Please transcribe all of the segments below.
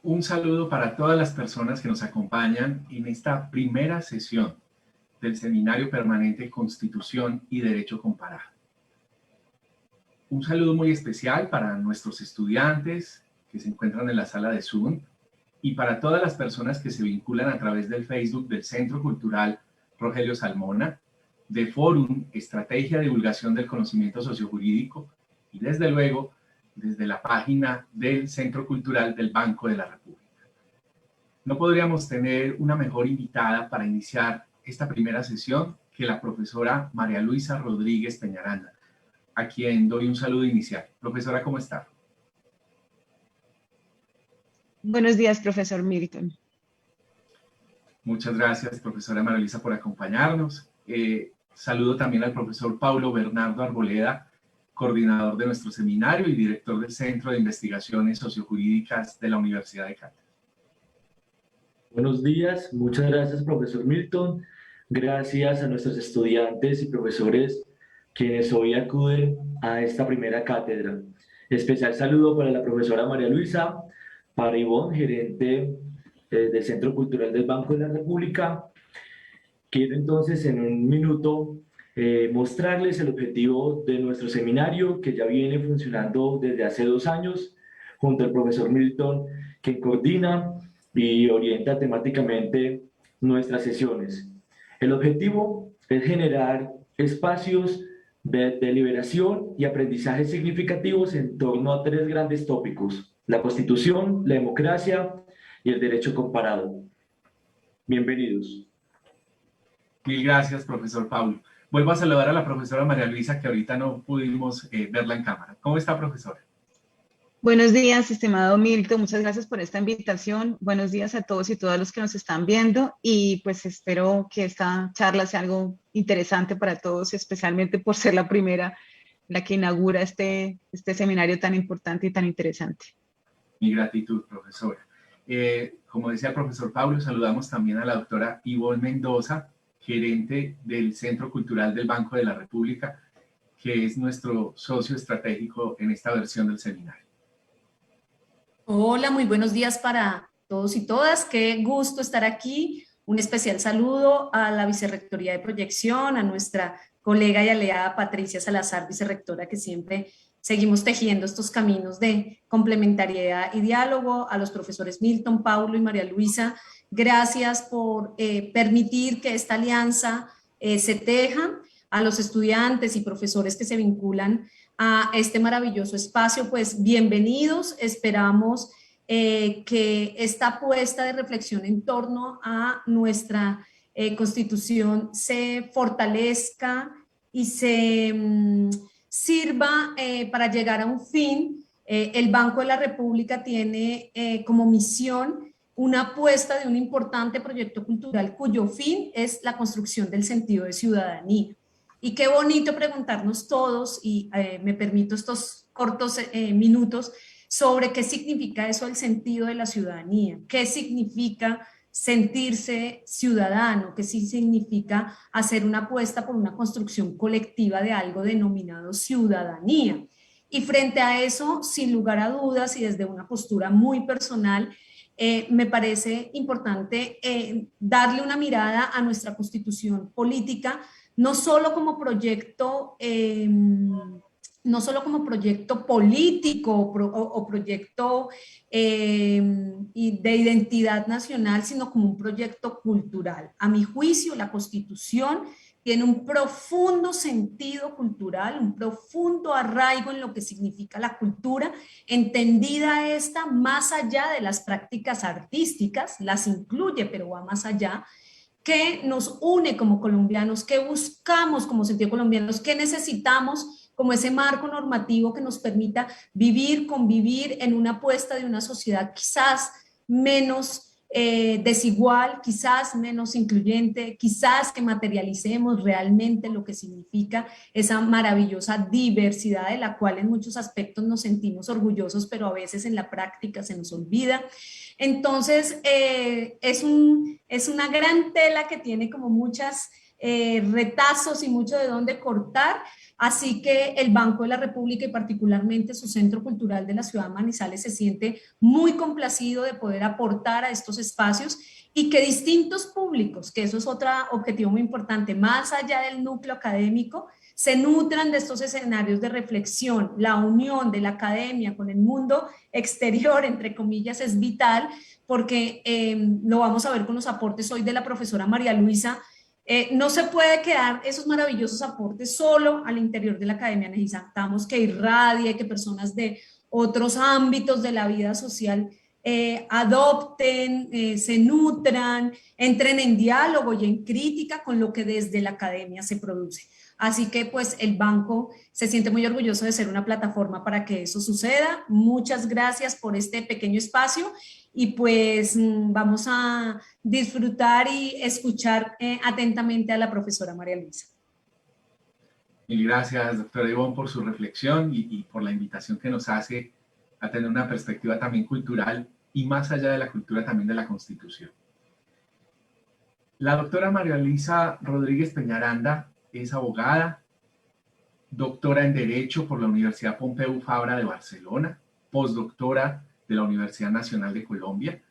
Un saludo para todas las personas que nos acompañan en esta primera sesión del Seminario Permanente Constitución y Derecho Comparado. Un saludo muy especial para nuestros estudiantes que se encuentran en la sala de Zoom y para todas las personas que se vinculan a través del Facebook del Centro Cultural Rogelio Salmona, de Fórum Estrategia de Divulgación del Conocimiento Sociojurídico y desde luego desde la página del Centro Cultural del Banco de la República. No podríamos tener una mejor invitada para iniciar esta primera sesión que la profesora María Luisa Rodríguez Peñaranda, a quien doy un saludo inicial. Profesora, ¿cómo está? Buenos días, profesor Milton. Muchas gracias, profesora María Luisa, por acompañarnos. Saludo también al profesor Paulo Bernardo Arboleda, coordinador de nuestro seminario y director del Centro de Investigaciones Sociojurídicas de la Universidad de Cali. Buenos días, muchas gracias, profesor Milton. Gracias a nuestros estudiantes y profesores quienes hoy acuden a esta primera cátedra. Especial saludo para la profesora María Luisa, para Ivonne, gerente del Centro Cultural del Banco de la República. Quiero entonces en un minuto mostrarles el objetivo de nuestro seminario, que ya viene funcionando desde hace 2 años, junto al profesor Milton, que coordina y orienta temáticamente nuestras sesiones. El objetivo es generar espacios de deliberación y aprendizaje significativos en torno a 3 grandes tópicos: la Constitución, la democracia y el derecho comparado. Bienvenidos. Mil gracias, profesor Paulo. Vuelvo a saludar a la profesora María Luisa, que ahorita no pudimos verla en cámara. ¿Cómo está, profesora? Buenos días, estimado Milton. Muchas gracias por esta invitación. Buenos días a todos y todas los que nos están viendo. Y pues espero que esta charla sea algo interesante para todos, especialmente por ser la primera, la que inaugura este seminario tan importante y tan interesante. Mi gratitud, profesora. Como decía el profesor Paulo, saludamos también a la doctora Ivonne Mendoza, gerente del Centro Cultural del Banco de la República, que es nuestro socio estratégico en esta versión del seminario. Hola, muy buenos días para todos y todas. Qué gusto estar aquí. Un especial saludo a la Vicerrectoría de Proyección, a nuestra colega y aliada Patricia Salazar, vicerrectora, que siempre seguimos tejiendo estos caminos de complementariedad y diálogo, a los profesores Milton, Paulo y María Luisa. Gracias por permitir que esta alianza se teja, a los estudiantes y profesores que se vinculan a este maravilloso espacio, pues bienvenidos. Esperamos que esta apuesta de reflexión en torno a nuestra Constitución se fortalezca y se sirva para llegar a un fin. El Banco de la República tiene como misión una apuesta de un importante proyecto cultural cuyo fin es la construcción del sentido de ciudadanía. Y qué bonito preguntarnos todos, y me permito estos cortos minutos, sobre qué significa eso, el sentido de la ciudadanía, qué significa sentirse ciudadano, qué sí significa hacer una apuesta por una construcción colectiva de algo denominado ciudadanía. Y frente a eso, sin lugar a dudas y desde una postura muy personal, me parece importante darle una mirada a nuestra constitución política, no solo como proyecto, político o proyecto de identidad nacional, sino como un proyecto cultural. A mi juicio, la Constitución tiene un profundo sentido cultural, un profundo arraigo en lo que significa la cultura, entendida esta más allá de las prácticas artísticas, las incluye, pero va más allá, que nos une como colombianos, que buscamos como sentido colombianos, que necesitamos como ese marco normativo que nos permita vivir, convivir en una apuesta de una sociedad quizás menos desigual, quizás menos incluyente, quizás que materialicemos realmente lo que significa esa maravillosa diversidad de la cual en muchos aspectos nos sentimos orgullosos, pero a veces en la práctica se nos olvida. Entonces, es una gran tela que tiene como muchas retazos y mucho de dónde cortar. Así que el Banco de la República y particularmente su Centro Cultural de la Ciudad de Manizales se siente muy complacido de poder aportar a estos espacios y que distintos públicos, que eso es otro objetivo muy importante, más allá del núcleo académico, se nutran de estos escenarios de reflexión. La unión de la academia con el mundo exterior, entre comillas, es vital, porque lo vamos a ver con los aportes hoy de la profesora María Luisa. No se puede quedar esos maravillosos aportes solo al interior de la academia. Necesitamos que irradie, que personas de otros ámbitos de la vida social adopten, se nutran, entren en diálogo y en crítica con lo que desde la academia se produce. Así que pues el banco se siente muy orgulloso de ser una plataforma para que eso suceda. Muchas gracias por este pequeño espacio y pues vamos a disfrutar y escuchar atentamente a la profesora María Luisa. Mil gracias, doctora Ivonne, por su reflexión y por la invitación que nos hace a tener una perspectiva también cultural y más allá de la cultura también de la Constitución. La doctora María Luisa Rodríguez Peñaranda es abogada, doctora en Derecho por la Universidad Pompeu Fabra de Barcelona, postdoctora de la Universidad Nacional de Colombia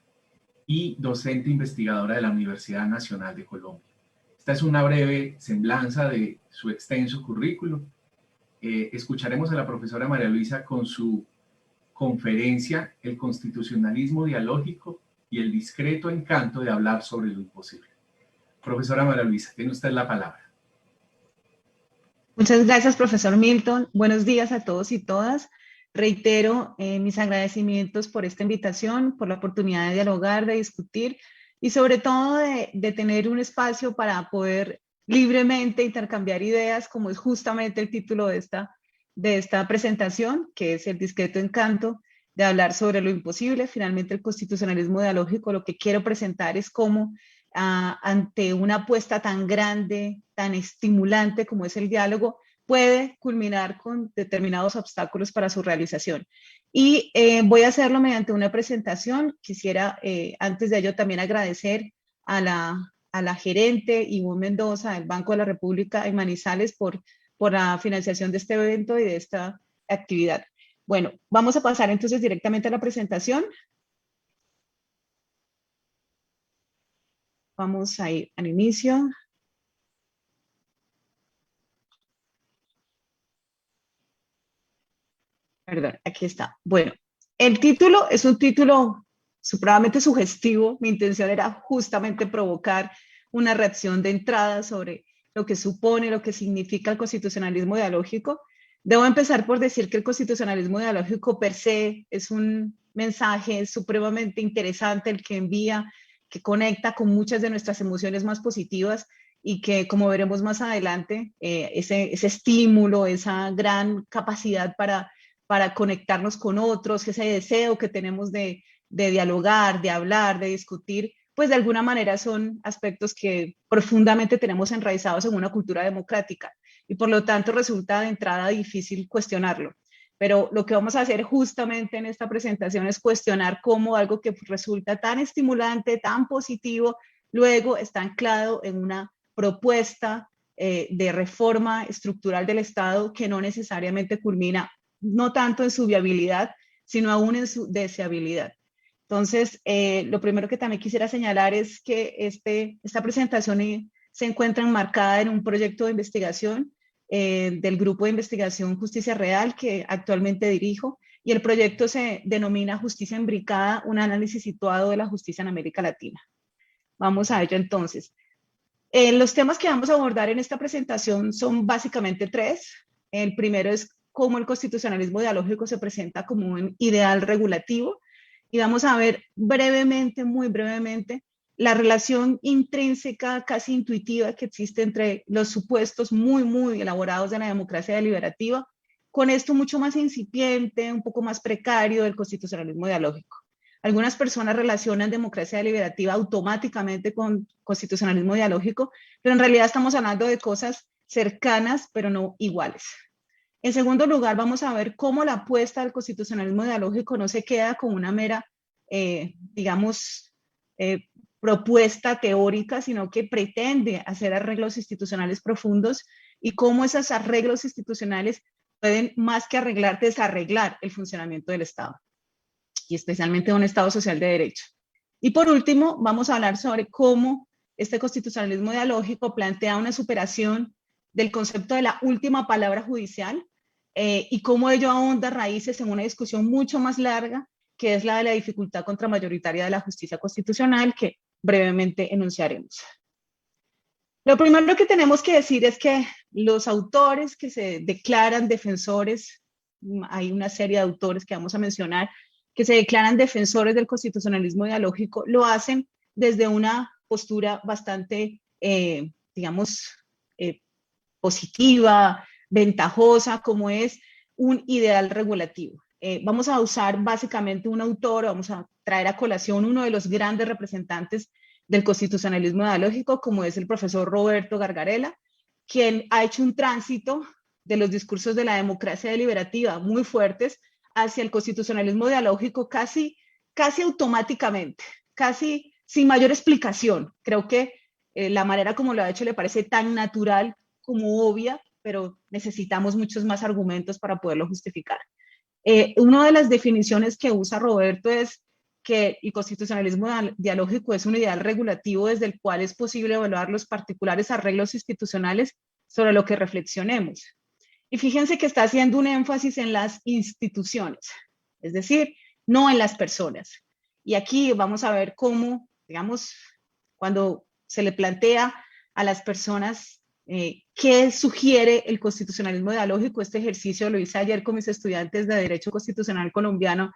y docente investigadora de la Universidad Nacional de Colombia. Esta es una breve semblanza de su extenso currículo. Escucharemos a la profesora María Luisa con su conferencia El constitucionalismo dialógico y el discreto encanto de hablar sobre lo imposible. Profesora María Luisa, tiene usted la palabra. Muchas gracias, profesor Milton. Buenos días a todos y todas. Reitero mis agradecimientos por esta invitación, por la oportunidad de dialogar, de discutir y sobre todo de tener un espacio para poder libremente intercambiar ideas, como es justamente el título de esta presentación, que es el discreto encanto de hablar sobre lo imposible. Finalmente, el constitucionalismo dialógico, lo que quiero presentar es cómo ante una apuesta tan grande, tan estimulante como es el diálogo, puede culminar con determinados obstáculos para su realización. Y voy a hacerlo mediante una presentación. Quisiera, antes de ello, también agradecer a la gerente Ivonne Mendoza del Banco de la República en Manizales por la financiación de este evento y de esta actividad. Bueno, vamos a pasar entonces directamente a la presentación. Vamos a ir al inicio. Perdón, aquí está. Bueno, el título es un título supremamente sugestivo. Mi intención era justamente provocar una reacción de entrada sobre lo que supone, lo que significa el constitucionalismo dialógico. Debo empezar por decir que el constitucionalismo dialógico per se es un mensaje supremamente interesante, el que envía, que conecta con muchas de nuestras emociones más positivas y que, como veremos más adelante, ese estímulo, esa gran capacidad para conectarnos con otros, ese deseo que tenemos de dialogar, de hablar, de discutir, pues de alguna manera son aspectos que profundamente tenemos enraizados en una cultura democrática y por lo tanto resulta de entrada difícil cuestionarlo. Pero lo que vamos a hacer justamente en esta presentación es cuestionar cómo algo que resulta tan estimulante, tan positivo, luego está anclado en una propuesta de reforma estructural del Estado que no necesariamente culmina no tanto en su viabilidad, sino aún en su deseabilidad. Entonces, lo primero que también quisiera señalar es que esta presentación se encuentra enmarcada en un proyecto de investigación del Grupo de Investigación Justicia Real que actualmente dirijo, y el proyecto se denomina Justicia Imbricada, un análisis situado de la justicia en América Latina. Vamos a ello entonces. Los temas que vamos a abordar en esta presentación son básicamente tres. El primero es cómo el constitucionalismo dialógico se presenta como un ideal regulativo, y vamos a ver brevemente, muy brevemente, la relación intrínseca, casi intuitiva, que existe entre los supuestos muy, muy elaborados de la democracia deliberativa, con esto mucho más incipiente, un poco más precario del constitucionalismo dialógico. Algunas personas relacionan democracia deliberativa automáticamente con constitucionalismo dialógico, pero en realidad estamos hablando de cosas cercanas, pero no iguales. En segundo lugar, vamos a ver cómo la apuesta del constitucionalismo dialógico no se queda con una mera, propuesta teórica, sino que pretende hacer arreglos institucionales profundos y cómo esos arreglos institucionales pueden, más que arreglar, desarreglar el funcionamiento del Estado, y especialmente de un Estado social de derecho. Y por último, vamos a hablar sobre cómo este constitucionalismo dialógico plantea una superación del concepto de la última palabra judicial y cómo ello ahonda raíces en una discusión mucho más larga, que es la de la dificultad contramayoritaria de la justicia constitucional, que brevemente enunciaremos. Lo primero que tenemos que decir es que los autores que se declaran defensores, hay una serie de autores que vamos a mencionar, que se declaran defensores del constitucionalismo dialógico, lo hacen desde una postura bastante, digamos, positiva, ventajosa, como es un ideal regulativo. Vamos a usar básicamente un autor, vamos a traer a colación uno de los grandes representantes del constitucionalismo dialógico, como es el profesor Roberto Gargarella, quien ha hecho un tránsito de los discursos de la democracia deliberativa muy fuertes hacia el constitucionalismo dialógico casi automáticamente, casi sin mayor explicación. Creo que la manera como lo ha hecho le parece tan natural como obvia, pero necesitamos muchos más argumentos para poderlo justificar. Una de las definiciones que usa Roberto es que el constitucionalismo dialógico es un ideal regulativo desde el cual es posible evaluar los particulares arreglos institucionales sobre lo que reflexionemos. Y fíjense que está haciendo un énfasis en las instituciones, es decir, no en las personas. Y aquí vamos a ver cómo, digamos, cuando se le plantea a las personas qué sugiere el constitucionalismo dialógico. Este ejercicio lo hice ayer con mis estudiantes de Derecho Constitucional Colombiano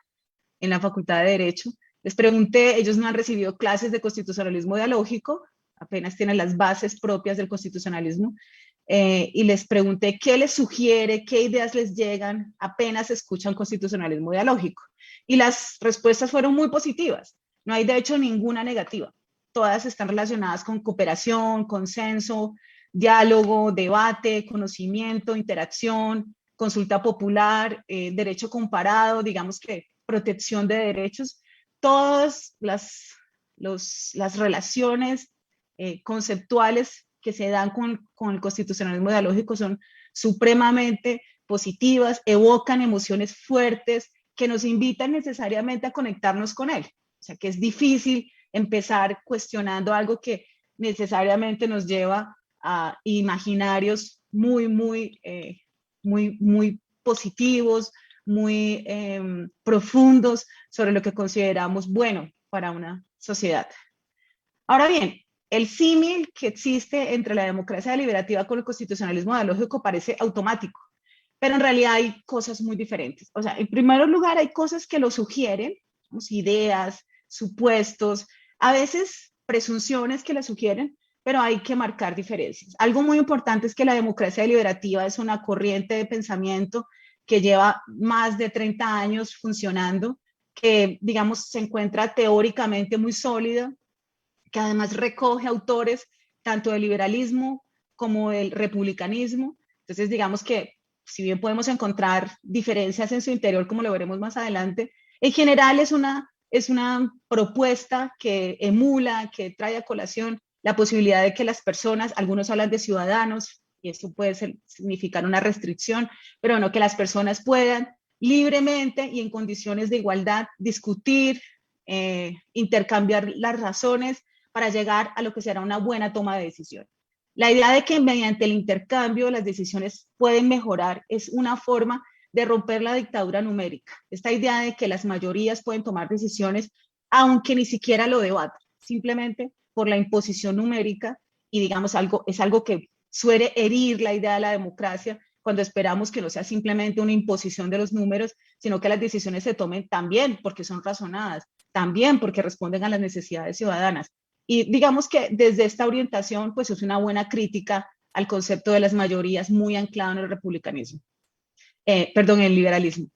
en la Facultad de Derecho. Les pregunté, ellos no han recibido clases de constitucionalismo dialógico, apenas tienen las bases propias del constitucionalismo, y les pregunté qué les sugiere, qué ideas les llegan apenas escuchan constitucionalismo dialógico. Y las respuestas fueron muy positivas. No hay de hecho ninguna negativa. Todas están relacionadas con cooperación, consenso, diálogo, debate, conocimiento, interacción, consulta popular, derecho comparado, digamos que protección de derechos. Todas las relaciones conceptuales que se dan con el constitucionalismo dialógico son supremamente positivas, evocan emociones fuertes que nos invitan necesariamente a conectarnos con él. O sea, que es difícil empezar cuestionando algo que necesariamente nos lleva a imaginarios muy positivos, muy profundos sobre lo que consideramos bueno para una sociedad. Ahora bien, el símil que existe entre la democracia deliberativa con el constitucionalismo dialógico parece automático, pero en realidad hay cosas muy diferentes. O sea, en primer lugar hay cosas que lo sugieren, ideas, supuestos, a veces presunciones que lo sugieren, pero hay que marcar diferencias. Algo muy importante es que la democracia deliberativa es una corriente de pensamiento que lleva más de 30 años funcionando, que, digamos, se encuentra teóricamente muy sólida, que además recoge autores tanto del liberalismo como del republicanismo. Entonces, digamos que si bien podemos encontrar diferencias en su interior, como lo veremos más adelante, en general es una propuesta que emula, que trae a colación la posibilidad de que las personas, algunos hablan de ciudadanos, y eso puede significar una restricción, pero no, que las personas puedan libremente y en condiciones de igualdad discutir, intercambiar las razones para llegar a lo que será una buena toma de decisión. La idea de que mediante el intercambio las decisiones pueden mejorar es una forma de romper la dictadura numérica. Esta idea de que las mayorías pueden tomar decisiones aunque ni siquiera lo debaten, simplemente por la imposición numérica, y digamos es algo que suele herir la idea de la democracia cuando esperamos que no sea simplemente una imposición de los números, sino que las decisiones se tomen también porque son razonadas, también porque responden a las necesidades ciudadanas. Y digamos que desde esta orientación, pues es una buena crítica al concepto de las mayorías muy anclado en el republicanismo, en el liberalismo.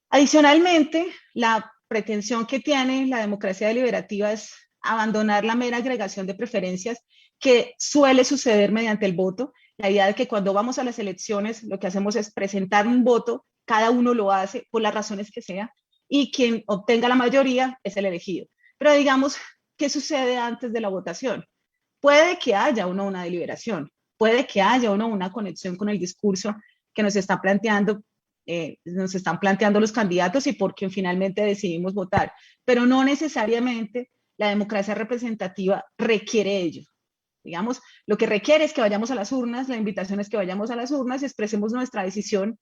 Adicionalmente, la pretensión que tiene la democracia deliberativa es abandonar la mera agregación de preferencias que suele suceder mediante el voto. La idea de que cuando vamos a las elecciones lo que hacemos es presentar un voto, cada uno lo hace por las razones que sea, y quien obtenga la mayoría es el elegido. Pero digamos ¿qué sucede antes de la votación? Puede que haya o no una deliberación, puede que haya o no una conexión con el discurso que nos están planteando los candidatos y por quien finalmente decidimos votar, pero no necesariamente la democracia representativa requiere ello. Digamos, lo que requiere es que vayamos a las urnas, la invitación es que vayamos a las urnas y expresemos nuestra decisión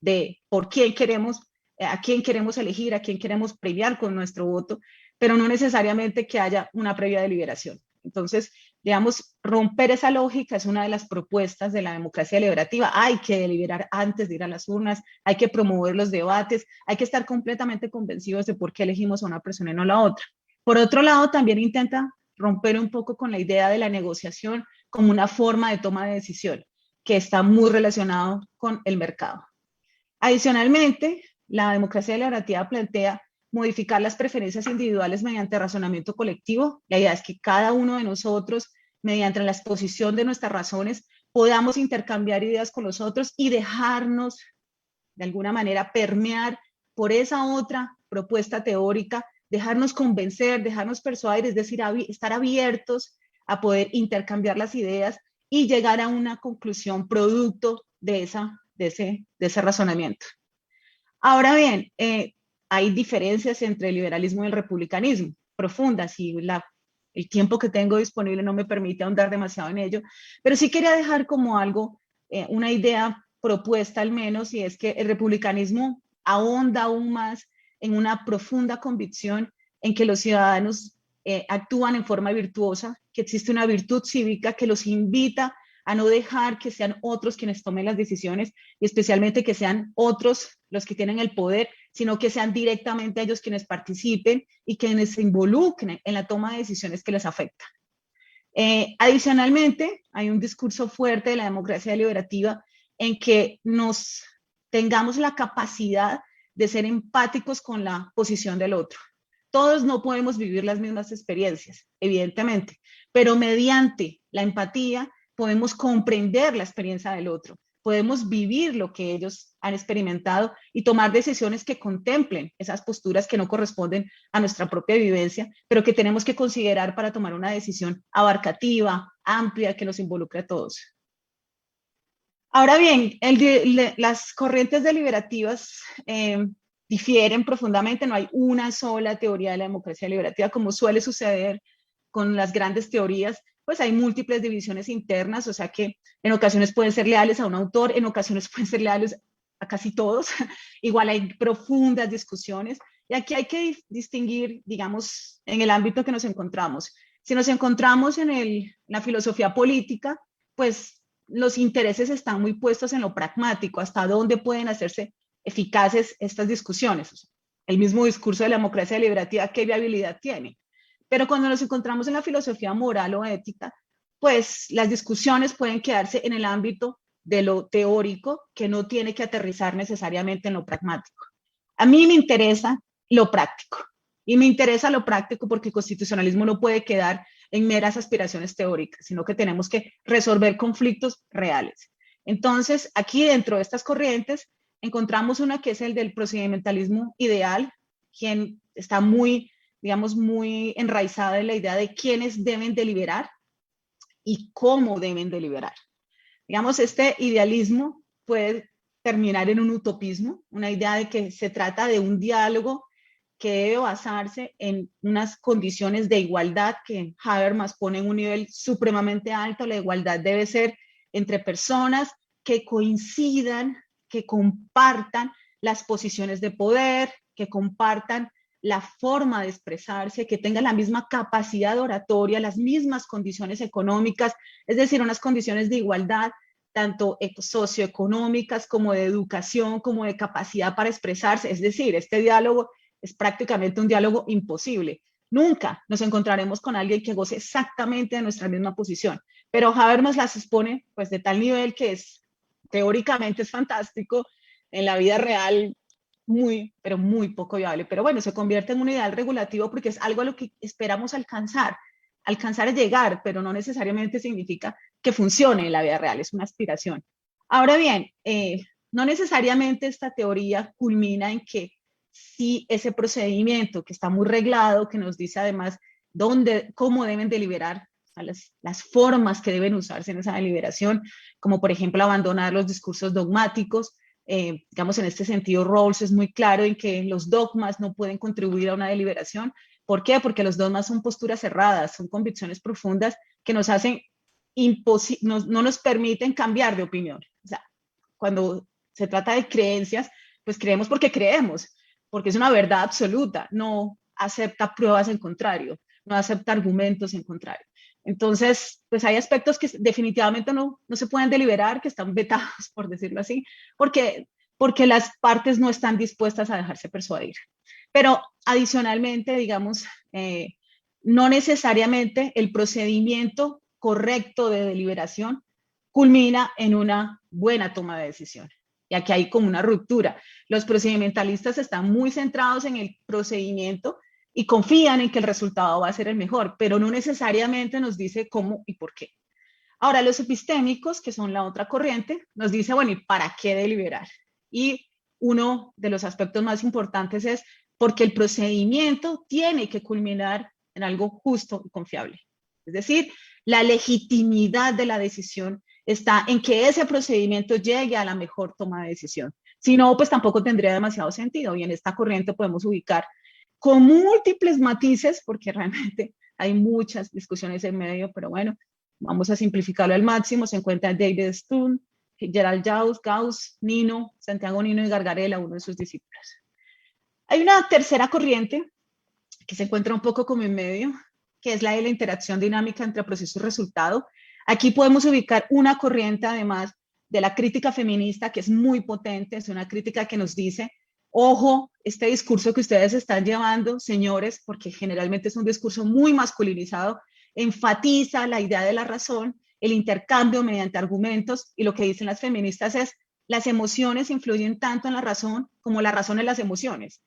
de por quién queremos, a quién queremos elegir, a quién queremos premiar con nuestro voto, pero no necesariamente que haya una previa deliberación. Entonces, digamos, romper esa lógica es una de las propuestas de la democracia deliberativa. Hay que deliberar antes de ir a las urnas, hay que promover los debates, hay que estar completamente convencidos de por qué elegimos a una persona y no a la otra. Por otro lado, también intenta romper un poco con la idea de la negociación como una forma de toma de decisión, que está muy relacionado con el mercado. Adicionalmente, la democracia deliberativa plantea modificar las preferencias individuales mediante razonamiento colectivo. La idea es que cada uno de nosotros, mediante la exposición de nuestras razones, podamos intercambiar ideas con los otros y dejarnos, de alguna manera, permear por esa otra propuesta teórica, dejarnos convencer, dejarnos persuadir, es decir, estar abiertos a poder intercambiar las ideas y llegar a una conclusión producto de ese razonamiento. Ahora bien, hay diferencias entre el liberalismo y el republicanismo, profundas, y el tiempo que tengo disponible no me permite ahondar demasiado en ello, pero sí quería dejar como algo, una idea propuesta al menos, y es que el republicanismo ahonda aún más en una profunda convicción en que los ciudadanos actúan en forma virtuosa, que existe una virtud cívica que los invita a no dejar que sean otros quienes tomen las decisiones y especialmente que sean otros los que tienen el poder, sino que sean directamente ellos quienes participen y quienes se involucren en la toma de decisiones que les afectan. Adicionalmente, hay un discurso fuerte de la democracia deliberativa en que nos tengamos la capacidad de ser empáticos con la posición del otro. Todos no podemos vivir las mismas experiencias, evidentemente, pero mediante la empatía podemos comprender la experiencia del otro, podemos vivir lo que ellos han experimentado y tomar decisiones que contemplen esas posturas que no corresponden a nuestra propia vivencia, pero que tenemos que considerar para tomar una decisión abarcativa, amplia, que nos involucre a todos. Ahora bien, las corrientes deliberativas difieren profundamente, no hay una sola teoría de la democracia deliberativa, como suele suceder con las grandes teorías, pues hay múltiples divisiones internas, o sea que en ocasiones pueden ser leales a un autor, en ocasiones pueden ser leales a casi todos, igual hay profundas discusiones, y aquí hay que distinguir, digamos, en el ámbito que nos encontramos. Si nos encontramos en la filosofía política, pues los intereses están muy puestos en lo pragmático, hasta dónde pueden hacerse eficaces estas discusiones. O sea, el mismo discurso de la democracia deliberativa, ¿qué viabilidad tiene? Pero cuando nos encontramos en la filosofía moral o ética, pues las discusiones pueden quedarse en el ámbito de lo teórico, que no tiene que aterrizar necesariamente en lo pragmático. A mí me interesa lo práctico, y me interesa lo práctico porque el constitucionalismo no puede quedar en meras aspiraciones teóricas, sino que tenemos que resolver conflictos reales. Entonces, aquí dentro de estas corrientes, encontramos una que es el del procedimentalismo ideal, quien está muy, digamos, muy enraizada en la idea de quiénes deben deliberar y cómo deben deliberar. Digamos, este idealismo puede terminar en un utopismo, una idea de que se trata de un diálogo que debe basarse en unas condiciones de igualdad que Habermas pone en un nivel supremamente alto. La igualdad debe ser entre personas que coincidan, que compartan las posiciones de poder, que compartan la forma de expresarse, que tengan la misma capacidad oratoria, las mismas condiciones económicas, es decir, unas condiciones de igualdad, tanto socioeconómicas como de educación, como de capacidad para expresarse. Es decir, este diálogo es prácticamente un diálogo imposible. Nunca nos encontraremos con alguien que goce exactamente de nuestra misma posición, pero Habermas las expone pues de tal nivel que es, teóricamente es fantástico, en la vida real muy, pero muy poco viable. Pero bueno, se convierte en un ideal regulativo porque es algo a lo que esperamos alcanzar a llegar, pero no necesariamente significa que funcione en la vida real, es una aspiración. Ahora bien, no necesariamente esta teoría culmina en que si ese procedimiento que está muy reglado, que nos dice además cómo deben deliberar, las formas que deben usarse en esa deliberación, como por ejemplo abandonar los discursos dogmáticos. Digamos, en este sentido, Rawls es muy claro en que los dogmas no pueden contribuir a una deliberación. ¿Por qué? Porque los dogmas son posturas cerradas, son convicciones profundas que nos hacen no nos permiten cambiar de opinión. O sea, cuando se trata de creencias, pues creemos porque creemos, porque es una verdad absoluta, no acepta pruebas en contrario, no acepta argumentos en contrario. Entonces, pues hay aspectos que definitivamente no se pueden deliberar, que están vetados, por decirlo así, porque las partes no están dispuestas a dejarse persuadir. Pero adicionalmente, digamos, no necesariamente el procedimiento correcto de deliberación culmina en una buena toma de decisión. Y aquí hay como una ruptura. Los procedimentalistas están muy centrados en el procedimiento y confían en que el resultado va a ser el mejor, pero no necesariamente nos dice cómo y por qué. Ahora, los epistémicos, que son la otra corriente, nos dice, bueno, ¿y para qué deliberar? Y uno de los aspectos más importantes es porque el procedimiento tiene que culminar en algo justo y confiable. Es decir, la legitimidad de la decisión está en que ese procedimiento llegue a la mejor toma de decisión. Si no, pues tampoco tendría demasiado sentido. Y en esta corriente podemos ubicar con múltiples matices, porque realmente hay muchas discusiones en medio, pero bueno, vamos a simplificarlo al máximo. Se encuentra David Stone, Gerald Gauss, Nino, Santiago Nino y Gargarella, uno de sus discípulos. Hay una tercera corriente que se encuentra un poco como en medio, que es la de la interacción dinámica entre proceso y resultado. Aquí podemos ubicar una corriente, además, de la crítica feminista, que es muy potente, es una crítica que nos dice, ojo, este discurso que ustedes están llevando, señores, porque generalmente es un discurso muy masculinizado, enfatiza la idea de la razón, el intercambio mediante argumentos, y lo que dicen las feministas es, las emociones influyen tanto en la razón como la razón en las emociones.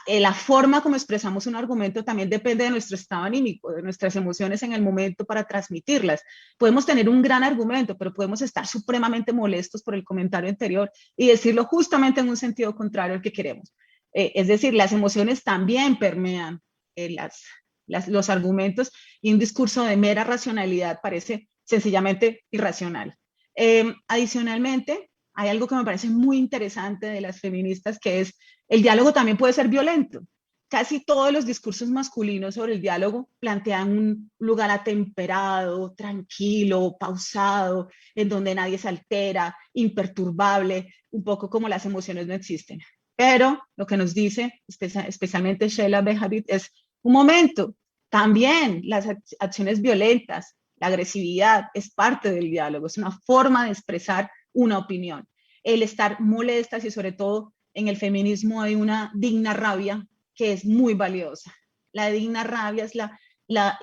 La forma como expresamos un argumento también depende de nuestro estado anímico, de nuestras emociones en el momento para transmitirlas. Podemos tener un gran argumento, pero podemos estar supremamente molestos por el comentario anterior y decirlo justamente en un sentido contrario al que queremos. Es decir, las emociones también permean los argumentos y un discurso de mera racionalidad parece sencillamente irracional. Adicionalmente, hay algo que me parece muy interesante de las feministas, que es el diálogo también puede ser violento. Casi todos los discursos masculinos sobre el diálogo plantean un lugar atemperado, tranquilo, pausado, en donde nadie se altera, imperturbable, un poco como las emociones no existen. Pero lo que nos dice, especialmente Sheila Benjavid, es un momento, también las acciones violentas, la agresividad es parte del diálogo, es una forma de expresar una opinión. El estar molestas y sobre todo en el feminismo hay una digna rabia que es muy valiosa. La digna rabia es la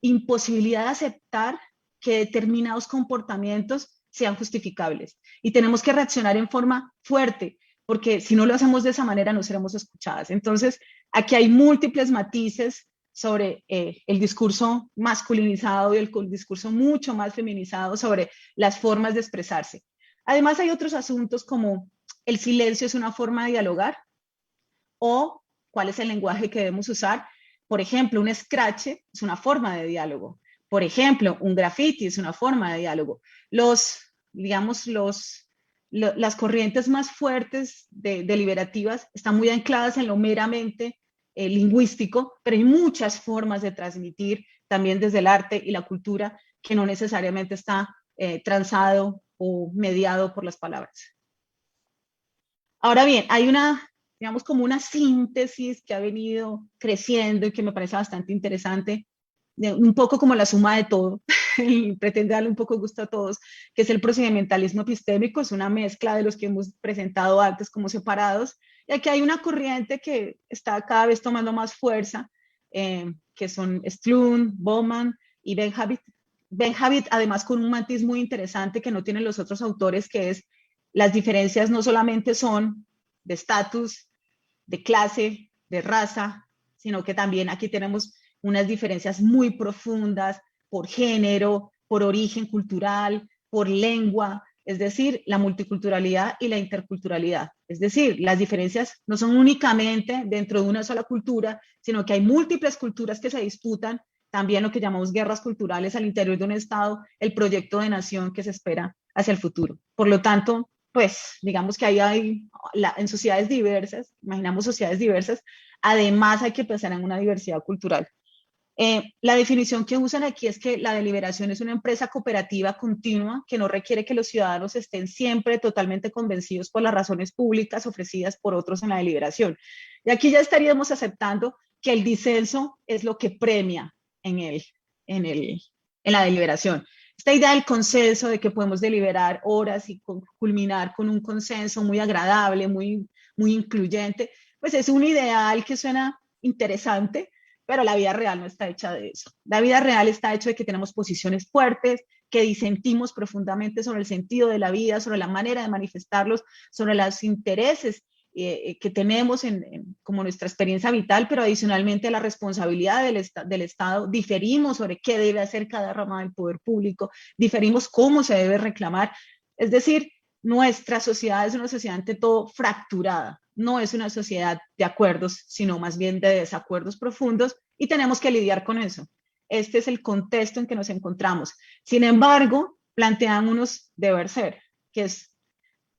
imposibilidad de aceptar que determinados comportamientos sean justificables. Y tenemos que reaccionar en forma fuerte, porque si no lo hacemos de esa manera no seremos escuchadas. Entonces, aquí hay múltiples matices sobre el discurso masculinizado y el discurso mucho más feminizado sobre las formas de expresarse. Además, hay otros asuntos como el silencio es una forma de dialogar o cuál es el lenguaje que debemos usar. Por ejemplo, un scratch es una forma de diálogo. Por ejemplo, un graffiti es una forma de diálogo. Las corrientes más fuertes deliberativas están muy ancladas en lo meramente lingüístico, pero hay muchas formas de transmitir también desde el arte y la cultura que no necesariamente está transado o mediado por las palabras. Ahora bien, hay digamos como una síntesis que ha venido creciendo y que me parece bastante interesante, un poco como la suma de todo, y pretende darle un poco gusto a todos, que es el procedimentalismo epistémico, es una mezcla de los que hemos presentado antes como separados. Y aquí hay una corriente que está cada vez tomando más fuerza, que son Slun, Bauman y Benjavid. Benjavid, además, con un matiz muy interesante que no tienen los otros autores, que es las diferencias no solamente son de estatus, de clase, de raza, sino que también aquí tenemos unas diferencias muy profundas por género, por origen cultural, por lengua, es decir, la multiculturalidad y la interculturalidad. Es decir, las diferencias no son únicamente dentro de una sola cultura, sino que hay múltiples culturas que se disputan, también lo que llamamos guerras culturales al interior de un Estado, el proyecto de nación que se espera hacia el futuro. Por lo tanto, pues digamos que ahí hay, en sociedades diversas, imaginamos sociedades diversas, además hay que pensar en una diversidad cultural. La definición que usan aquí es que la deliberación es una empresa cooperativa continua que no requiere que los ciudadanos estén siempre totalmente convencidos por las razones públicas ofrecidas por otros en la deliberación. Y aquí ya estaríamos aceptando que el disenso es lo que premia en la deliberación. Esta idea del consenso, de que podemos deliberar horas y culminar con un consenso muy agradable, muy incluyente, pues es un ideal que suena interesante, pero la vida real no está hecha de eso. La vida real está hecha de que tenemos posiciones fuertes, que disentimos profundamente sobre el sentido de la vida, sobre la manera de manifestarlos, sobre los intereses que tenemos como nuestra experiencia vital, pero adicionalmente la responsabilidad del Estado. Diferimos sobre qué debe hacer cada rama del poder público, diferimos cómo se debe reclamar. Es decir, nuestra sociedad es una sociedad ante todo fracturada. No es una sociedad de acuerdos, sino más bien de desacuerdos profundos, y tenemos que lidiar con eso. Este es el contexto en que nos encontramos. Sin embargo, plantean unos deber ser, que es,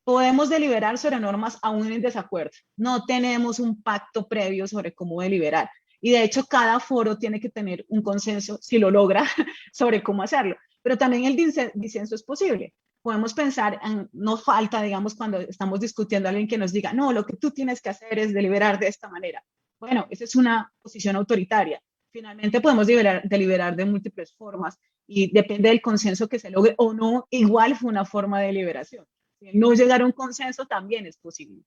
podemos deliberar sobre normas aún en desacuerdo. No tenemos un pacto previo sobre cómo deliberar. Y de hecho, cada foro tiene que tener un consenso, si lo logra, sobre cómo hacerlo. Pero también el disenso es posible. Podemos pensar, no falta, digamos, cuando estamos discutiendo a alguien que nos diga, no, lo que tú tienes que hacer es deliberar de esta manera. Bueno, esa es una posición autoritaria. Finalmente podemos deliberar de múltiples formas y depende del consenso que se logre o no, igual fue una forma de deliberación. No llegar a un consenso también es posible.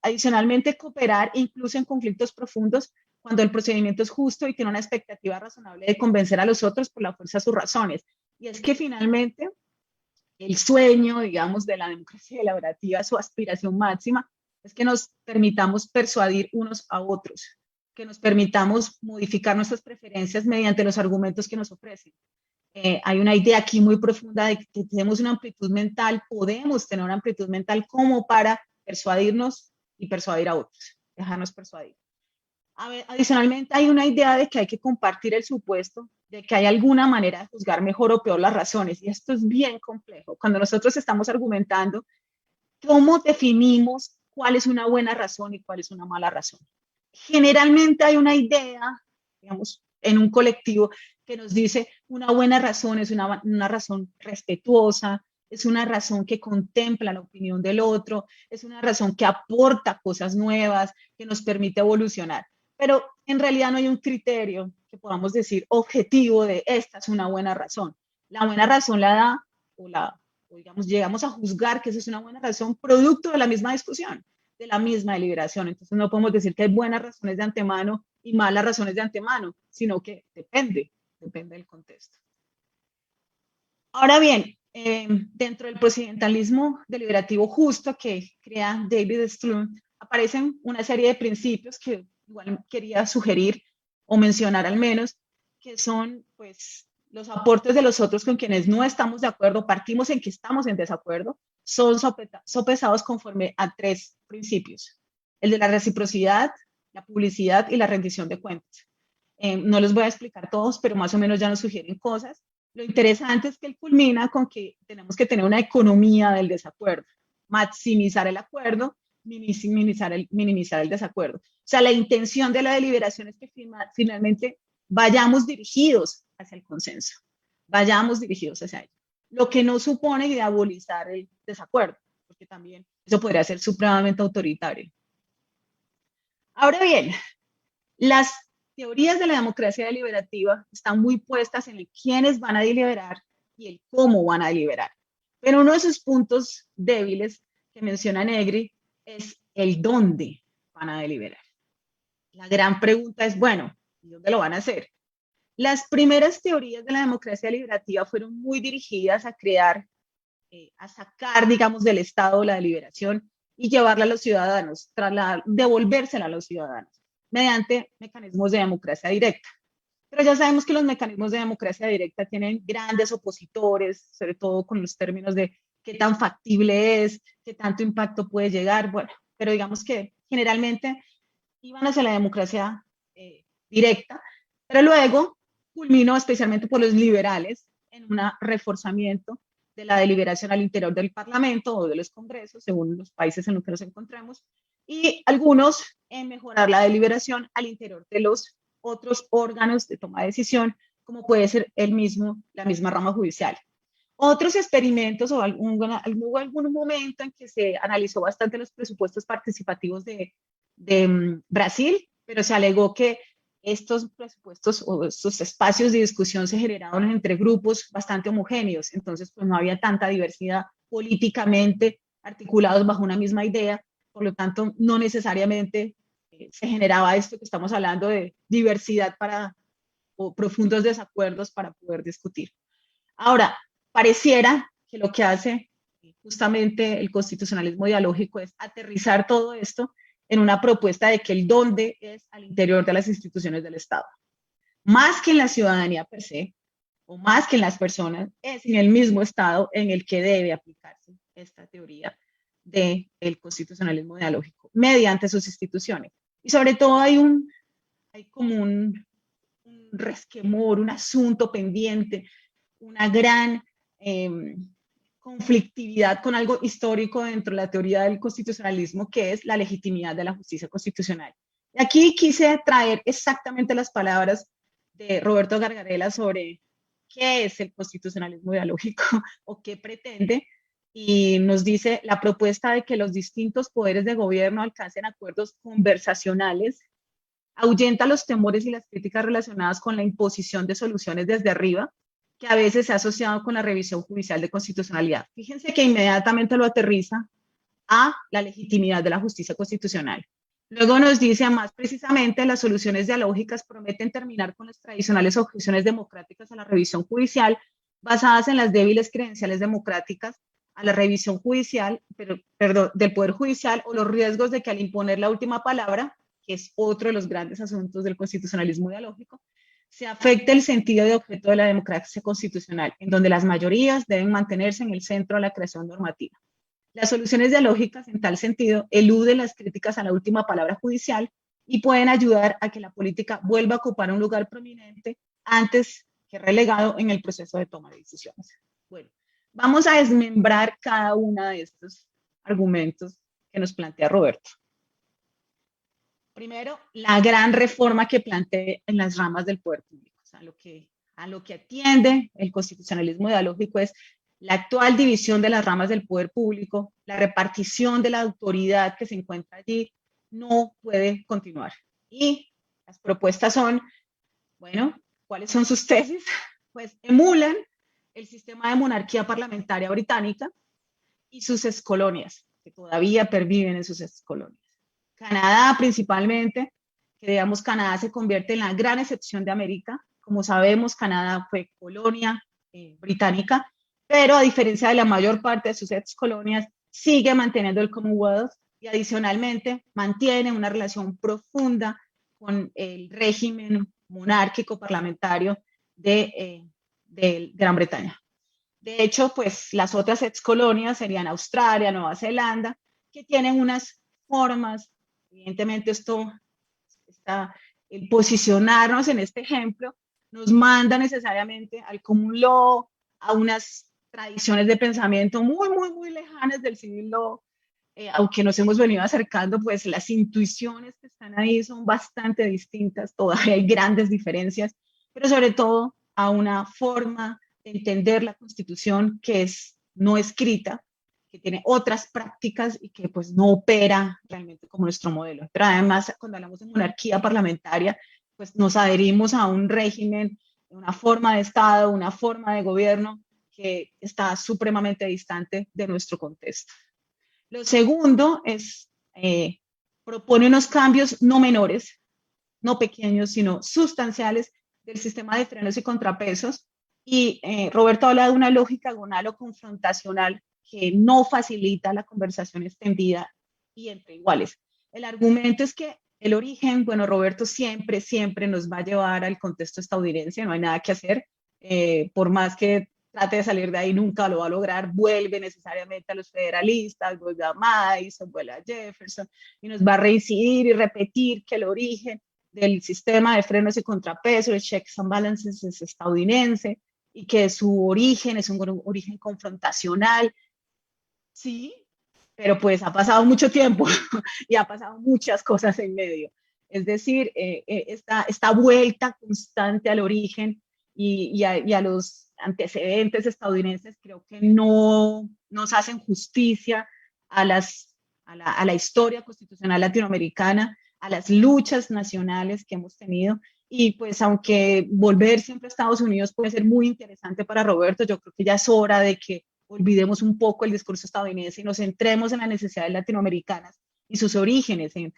Adicionalmente, cooperar incluso en conflictos profundos cuando el procedimiento es justo y tiene una expectativa razonable de convencer a los otros por la fuerza de sus razones. Y es que finalmente el sueño, digamos, de la democracia deliberativa, su aspiración máxima, es que nos permitamos persuadir unos a otros, que nos permitamos modificar nuestras preferencias mediante los argumentos que nos ofrecen. Hay una idea aquí muy profunda de que tenemos una amplitud mental, podemos tener una amplitud mental como para persuadirnos y persuadir a otros, dejarnos persuadir. Adicionalmente, hay una idea de que hay que compartir el supuesto de que hay alguna manera de juzgar mejor o peor las razones, y esto es bien complejo. Cuando nosotros estamos argumentando, ¿cómo definimos cuál es una buena razón y cuál es una mala razón? Generalmente hay una idea, digamos, en un colectivo que nos dice una buena razón es una razón respetuosa, es una razón que contempla la opinión del otro, es una razón que aporta cosas nuevas, que nos permite evolucionar. Pero en realidad no hay un criterio que podamos decir objetivo de esta es una buena razón. La buena razón la da, o digamos, llegamos a juzgar que esa es una buena razón producto de la misma discusión, de la misma deliberación. Entonces no podemos decir que hay buenas razones de antemano y malas razones de antemano, sino que depende del contexto. Ahora bien, dentro del procedimentalismo deliberativo justo que crea David Strum, aparecen una serie de principios que igual quería sugerir o mencionar al menos, que son pues los aportes de los otros con quienes no estamos de acuerdo, partimos en que estamos en desacuerdo, son sopesados conforme a 3 principios: el de la reciprocidad, la publicidad y la rendición de cuentas. No los voy a explicar todos, pero más o menos ya nos sugieren cosas. Lo interesante es que él culmina con que tenemos que tener una economía del desacuerdo, maximizar el acuerdo, minimizar el desacuerdo. O sea, la intención de la deliberación es que finalmente vayamos dirigidos hacia el consenso, vayamos dirigidos hacia ello. Lo que no supone diabolizar el desacuerdo, porque también eso podría ser supremamente autoritario. Ahora bien, las teorías de la democracia deliberativa están muy puestas en el quiénes van a deliberar y el cómo van a deliberar. Pero uno de esos puntos débiles que menciona Negri es el dónde van a deliberar. La gran pregunta es, bueno, ¿dónde lo van a hacer? Las primeras teorías de la democracia deliberativa fueron muy dirigidas a crear, a sacar, digamos, del Estado la deliberación y llevarla a los ciudadanos, devolvérsela a los ciudadanos mediante mecanismos de democracia directa. Pero ya sabemos que los mecanismos de democracia directa tienen grandes opositores, sobre todo con los términos de qué tan factible es, qué tanto impacto puede llegar, bueno, pero digamos que generalmente iban hacia la democracia directa, pero luego culminó especialmente por los liberales en un reforzamiento de la deliberación al interior del Parlamento o de los congresos, según los países en los que nos encontramos, y algunos en mejorar la deliberación al interior de los otros órganos de toma de decisión, como puede ser la misma rama judicial. Otros experimentos o hubo algún momento en que se analizó bastante los presupuestos participativos de Brasil, pero se alegó que estos presupuestos o estos espacios de discusión se generaron entre grupos bastante homogéneos, entonces pues no había tanta diversidad políticamente articulados bajo una misma idea, por lo tanto no necesariamente se generaba esto que estamos hablando de diversidad o profundos desacuerdos para poder discutir. Ahora, pareciera que lo que hace justamente el constitucionalismo dialógico es aterrizar todo esto en una propuesta de que el dónde es al interior de las instituciones del Estado. Más que en la ciudadanía per se, o más que en las personas, es en el mismo Estado en el que debe aplicarse esta teoría del constitucionalismo dialógico, mediante sus instituciones. Y sobre todo hay como un resquemor, un asunto pendiente, una gran conflictividad con algo histórico dentro de la teoría del constitucionalismo, que es la legitimidad de la justicia constitucional. Y aquí quise traer exactamente las palabras de Roberto Gargarella sobre qué es el constitucionalismo dialógico o qué pretende, y nos dice la propuesta de que los distintos poderes de gobierno alcancen acuerdos conversacionales, ahuyenta los temores y las críticas relacionadas con la imposición de soluciones desde arriba, que a veces se ha asociado con la revisión judicial de constitucionalidad. Fíjense que inmediatamente lo aterriza a la legitimidad de la justicia constitucional. Luego nos dice, más precisamente, las soluciones dialógicas prometen terminar con las tradicionales objeciones democráticas a la revisión judicial, basadas en las débiles credenciales democráticas a la revisión judicial, del Poder Judicial, o los riesgos de que al imponer la última palabra, que es otro de los grandes asuntos del constitucionalismo dialógico, se afecta el sentido de objeto de la democracia constitucional, en donde las mayorías deben mantenerse en el centro de la creación normativa. Las soluciones dialógicas, en tal sentido, eluden las críticas a la última palabra judicial y pueden ayudar a que la política vuelva a ocupar un lugar prominente antes que relegado en el proceso de toma de decisiones. Bueno, vamos a desmembrar cada uno de estos argumentos que nos plantea Roberto. Primero, la gran reforma que planteé en las ramas del poder público. O sea, a lo que atiende el constitucionalismo dialógico es la actual división de las ramas del poder público, la repartición de la autoridad que se encuentra allí, no puede continuar. Y las propuestas son, bueno, ¿cuáles son sus tesis? Pues emulan el sistema de monarquía parlamentaria británica y sus excolonias, que todavía perviven en sus excolonias. Canadá principalmente, que digamos Canadá se convierte en la gran excepción de América. Como sabemos, Canadá fue colonia británica, pero a diferencia de la mayor parte de sus excolonias, sigue manteniendo el Commonwealth y adicionalmente mantiene una relación profunda con el régimen monárquico parlamentario de Gran Bretaña. De hecho, pues las otras excolonias serían Australia, Nueva Zelanda, que tienen unas formas. Evidentemente el posicionarnos en este ejemplo nos manda necesariamente al common law, a unas tradiciones de pensamiento muy, muy, muy lejanas del civil law, aunque nos hemos venido acercando, pues las intuiciones que están ahí son bastante distintas, todavía hay grandes diferencias, pero sobre todo a una forma de entender la Constitución que es no escrita, que tiene otras prácticas y que pues no opera realmente como nuestro modelo. Pero además, cuando hablamos de monarquía parlamentaria, pues nos adherimos a un régimen, una forma de Estado, una forma de gobierno que está supremamente distante de nuestro contexto. Lo segundo es, propone unos cambios no menores, no pequeños, sino sustanciales del sistema de frenos y contrapesos. Y Roberto habla de una lógica agonal o confrontacional que no facilita la conversación extendida y entre iguales. El argumento es que el origen, bueno, Roberto siempre nos va a llevar al contexto estadounidense, no hay nada que hacer, por más que trate de salir de ahí, nunca lo va a lograr, vuelve necesariamente a los federalistas, vuelve a Madison, vuelve a Jefferson, y nos va a reincidir y repetir que el origen del sistema de frenos y contrapesos, el checks and balances, es estadounidense, y que su origen es un origen confrontacional. Sí, pero pues ha pasado mucho tiempo y ha pasado muchas cosas en medio. Es decir, esta vuelta constante al origen y a los antecedentes estadounidenses creo que no nos hacen justicia a la historia constitucional latinoamericana, a las luchas nacionales que hemos tenido. Y pues aunque volver siempre a Estados Unidos puede ser muy interesante para Roberto, yo creo que ya es hora de que olvidemos un poco el discurso estadounidense y nos centremos en las necesidades latinoamericanas y sus orígenes, en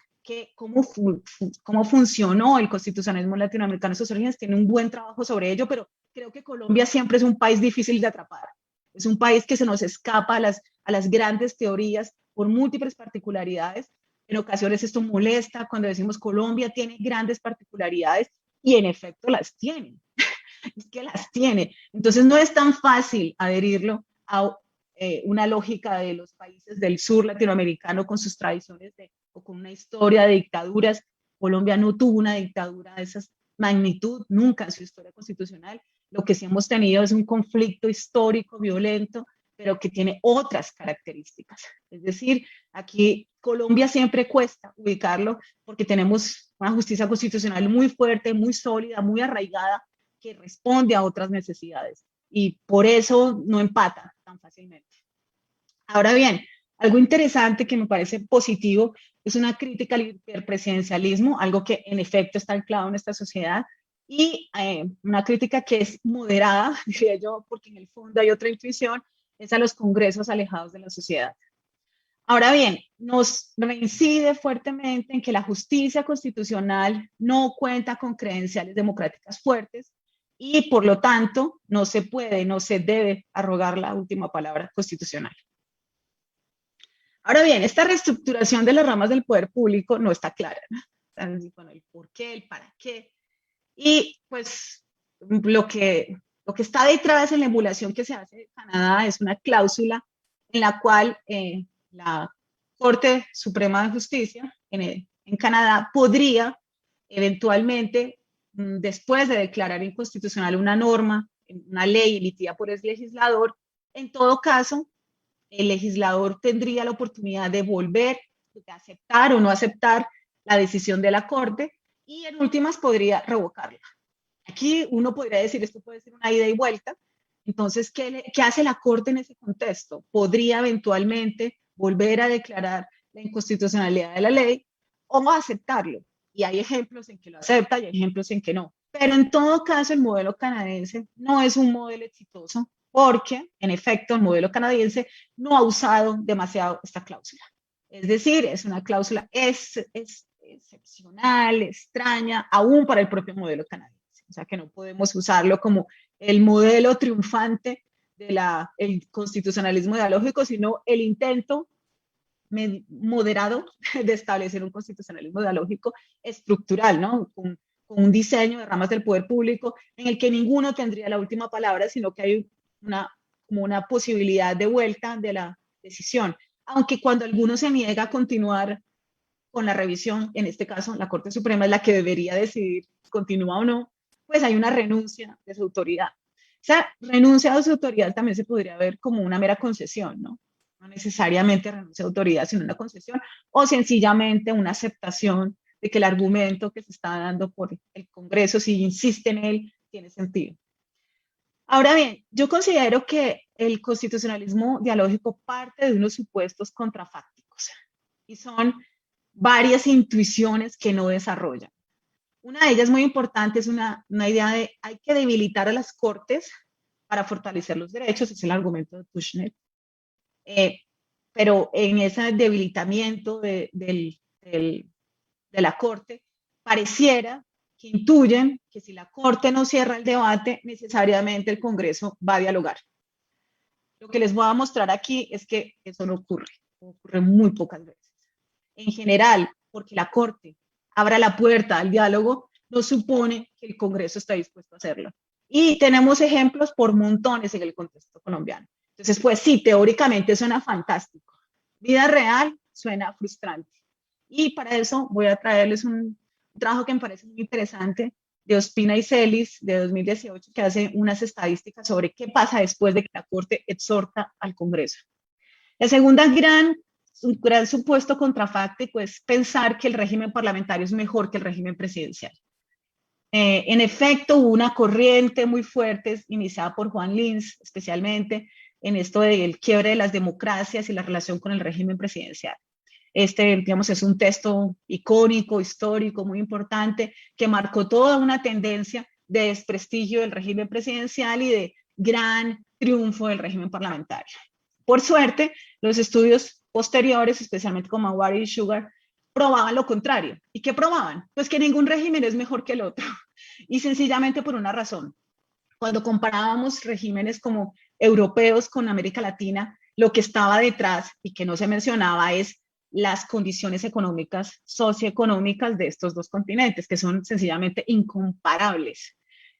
cómo funcionó el constitucionalismo latinoamericano. Sus orígenes tienen un buen trabajo sobre ello, pero creo que Colombia siempre es un país difícil de atrapar. Es un país que se nos escapa a las grandes teorías por múltiples particularidades. En ocasiones esto molesta cuando decimos Colombia tiene grandes particularidades y en efecto las tiene. Es que las tiene. Entonces no es tan fácil adherirlo a una lógica de los países del sur latinoamericano con sus tradiciones o con una historia de dictaduras. Colombia no tuvo una dictadura de esa magnitud nunca en su historia constitucional. Lo que sí hemos tenido es un conflicto histórico violento, pero que tiene otras características. Es decir, aquí Colombia siempre cuesta ubicarlo porque tenemos una justicia constitucional muy fuerte, muy sólida, muy arraigada, que responde a otras necesidades y por eso no empata tan fácilmente. Ahora bien, algo interesante que me parece positivo es una crítica al hiperpresidencialismo, algo que en efecto está anclado en esta sociedad, y una crítica que es moderada, diría yo, porque en el fondo hay otra intuición, es a los congresos alejados de la sociedad. Ahora bien, nos reincide fuertemente en que la justicia constitucional no cuenta con credenciales democráticas fuertes y por lo tanto no se puede, no se debe arrogar la última palabra constitucional. Ahora bien, esta reestructuración de las ramas del poder público no está clara, ¿no? Bueno, el por qué, el para qué. Y pues lo que está detrás en la emulación que se hace de Canadá es una cláusula en la cual la Corte Suprema de Justicia en Canadá podría eventualmente, después de declarar inconstitucional una norma, una ley emitida por el legislador, en todo caso, el legislador tendría la oportunidad de volver a aceptar o no aceptar la decisión de la Corte y en últimas podría revocarla. Aquí uno podría decir, esto puede ser una ida y vuelta. Entonces, ¿qué hace la Corte en ese contexto? Podría eventualmente volver a declarar la inconstitucionalidad de la ley o aceptarlo. Y hay ejemplos en que lo acepta y hay ejemplos en que no. Pero en todo caso, el modelo canadiense no es un modelo exitoso porque, en efecto, el modelo canadiense no ha usado demasiado esta cláusula. Es decir, es una cláusula excepcional, extraña, aún para el propio modelo canadiense. O sea, que no podemos usarlo como el modelo triunfante del constitucionalismo dialógico, sino el intento moderado de establecer un constitucionalismo dialógico estructural, ¿no? Con un diseño de ramas del poder público en el que ninguno tendría la última palabra, sino que hay como una posibilidad de vuelta de la decisión. Aunque cuando alguno se niega a continuar con la revisión, en este caso la Corte Suprema es la que debería decidir si continúa o no, pues hay una renuncia de su autoridad. Esa renuncia de su autoridad también se podría ver como una mera concesión, ¿no? No necesariamente renuncia de autoridad, sino una concesión, o sencillamente una aceptación de que el argumento que se está dando por el Congreso, si insiste en él, tiene sentido. Ahora bien, yo considero que el constitucionalismo dialógico parte de unos supuestos contrafácticos y son varias intuiciones que no desarrollan. Una de ellas muy importante es una idea de hay que debilitar a las cortes para fortalecer los derechos, es el argumento de Kushner. Pero en ese debilitamiento de la Corte, pareciera que intuyen que si la Corte no cierra el debate, necesariamente el Congreso va a dialogar. Lo que les voy a mostrar aquí es que eso no ocurre muy pocas veces. En general, porque la Corte abra la puerta al diálogo, no supone que el Congreso está dispuesto a hacerlo. Y tenemos ejemplos por montones en el contexto colombiano. Entonces, pues sí, teóricamente suena fantástico. Vida real suena frustrante. Y para eso voy a traerles un trabajo que me parece muy interesante de Ospina y Celis de 2018, que hace unas estadísticas sobre qué pasa después de que la Corte exhorta al Congreso. La segunda un gran supuesto contrafáctico es pensar que el régimen parlamentario es mejor que el régimen presidencial. En efecto, hubo una corriente muy fuerte iniciada por Juan Linz, especialmente en esto del quiebre de las democracias y la relación con el régimen presidencial. Digamos, es un texto icónico, histórico, muy importante, que marcó toda una tendencia de desprestigio del régimen presidencial y de gran triunfo del régimen parlamentario. Por suerte, los estudios posteriores, especialmente con Maguire y Sugar, probaban lo contrario. ¿Y qué probaban? Pues que ningún régimen es mejor que el otro. Y sencillamente por una razón. Cuando comparábamos regímenes como europeos con América Latina, lo que estaba detrás y que no se mencionaba es las condiciones económicas, socioeconómicas de estos dos continentes, que son sencillamente incomparables,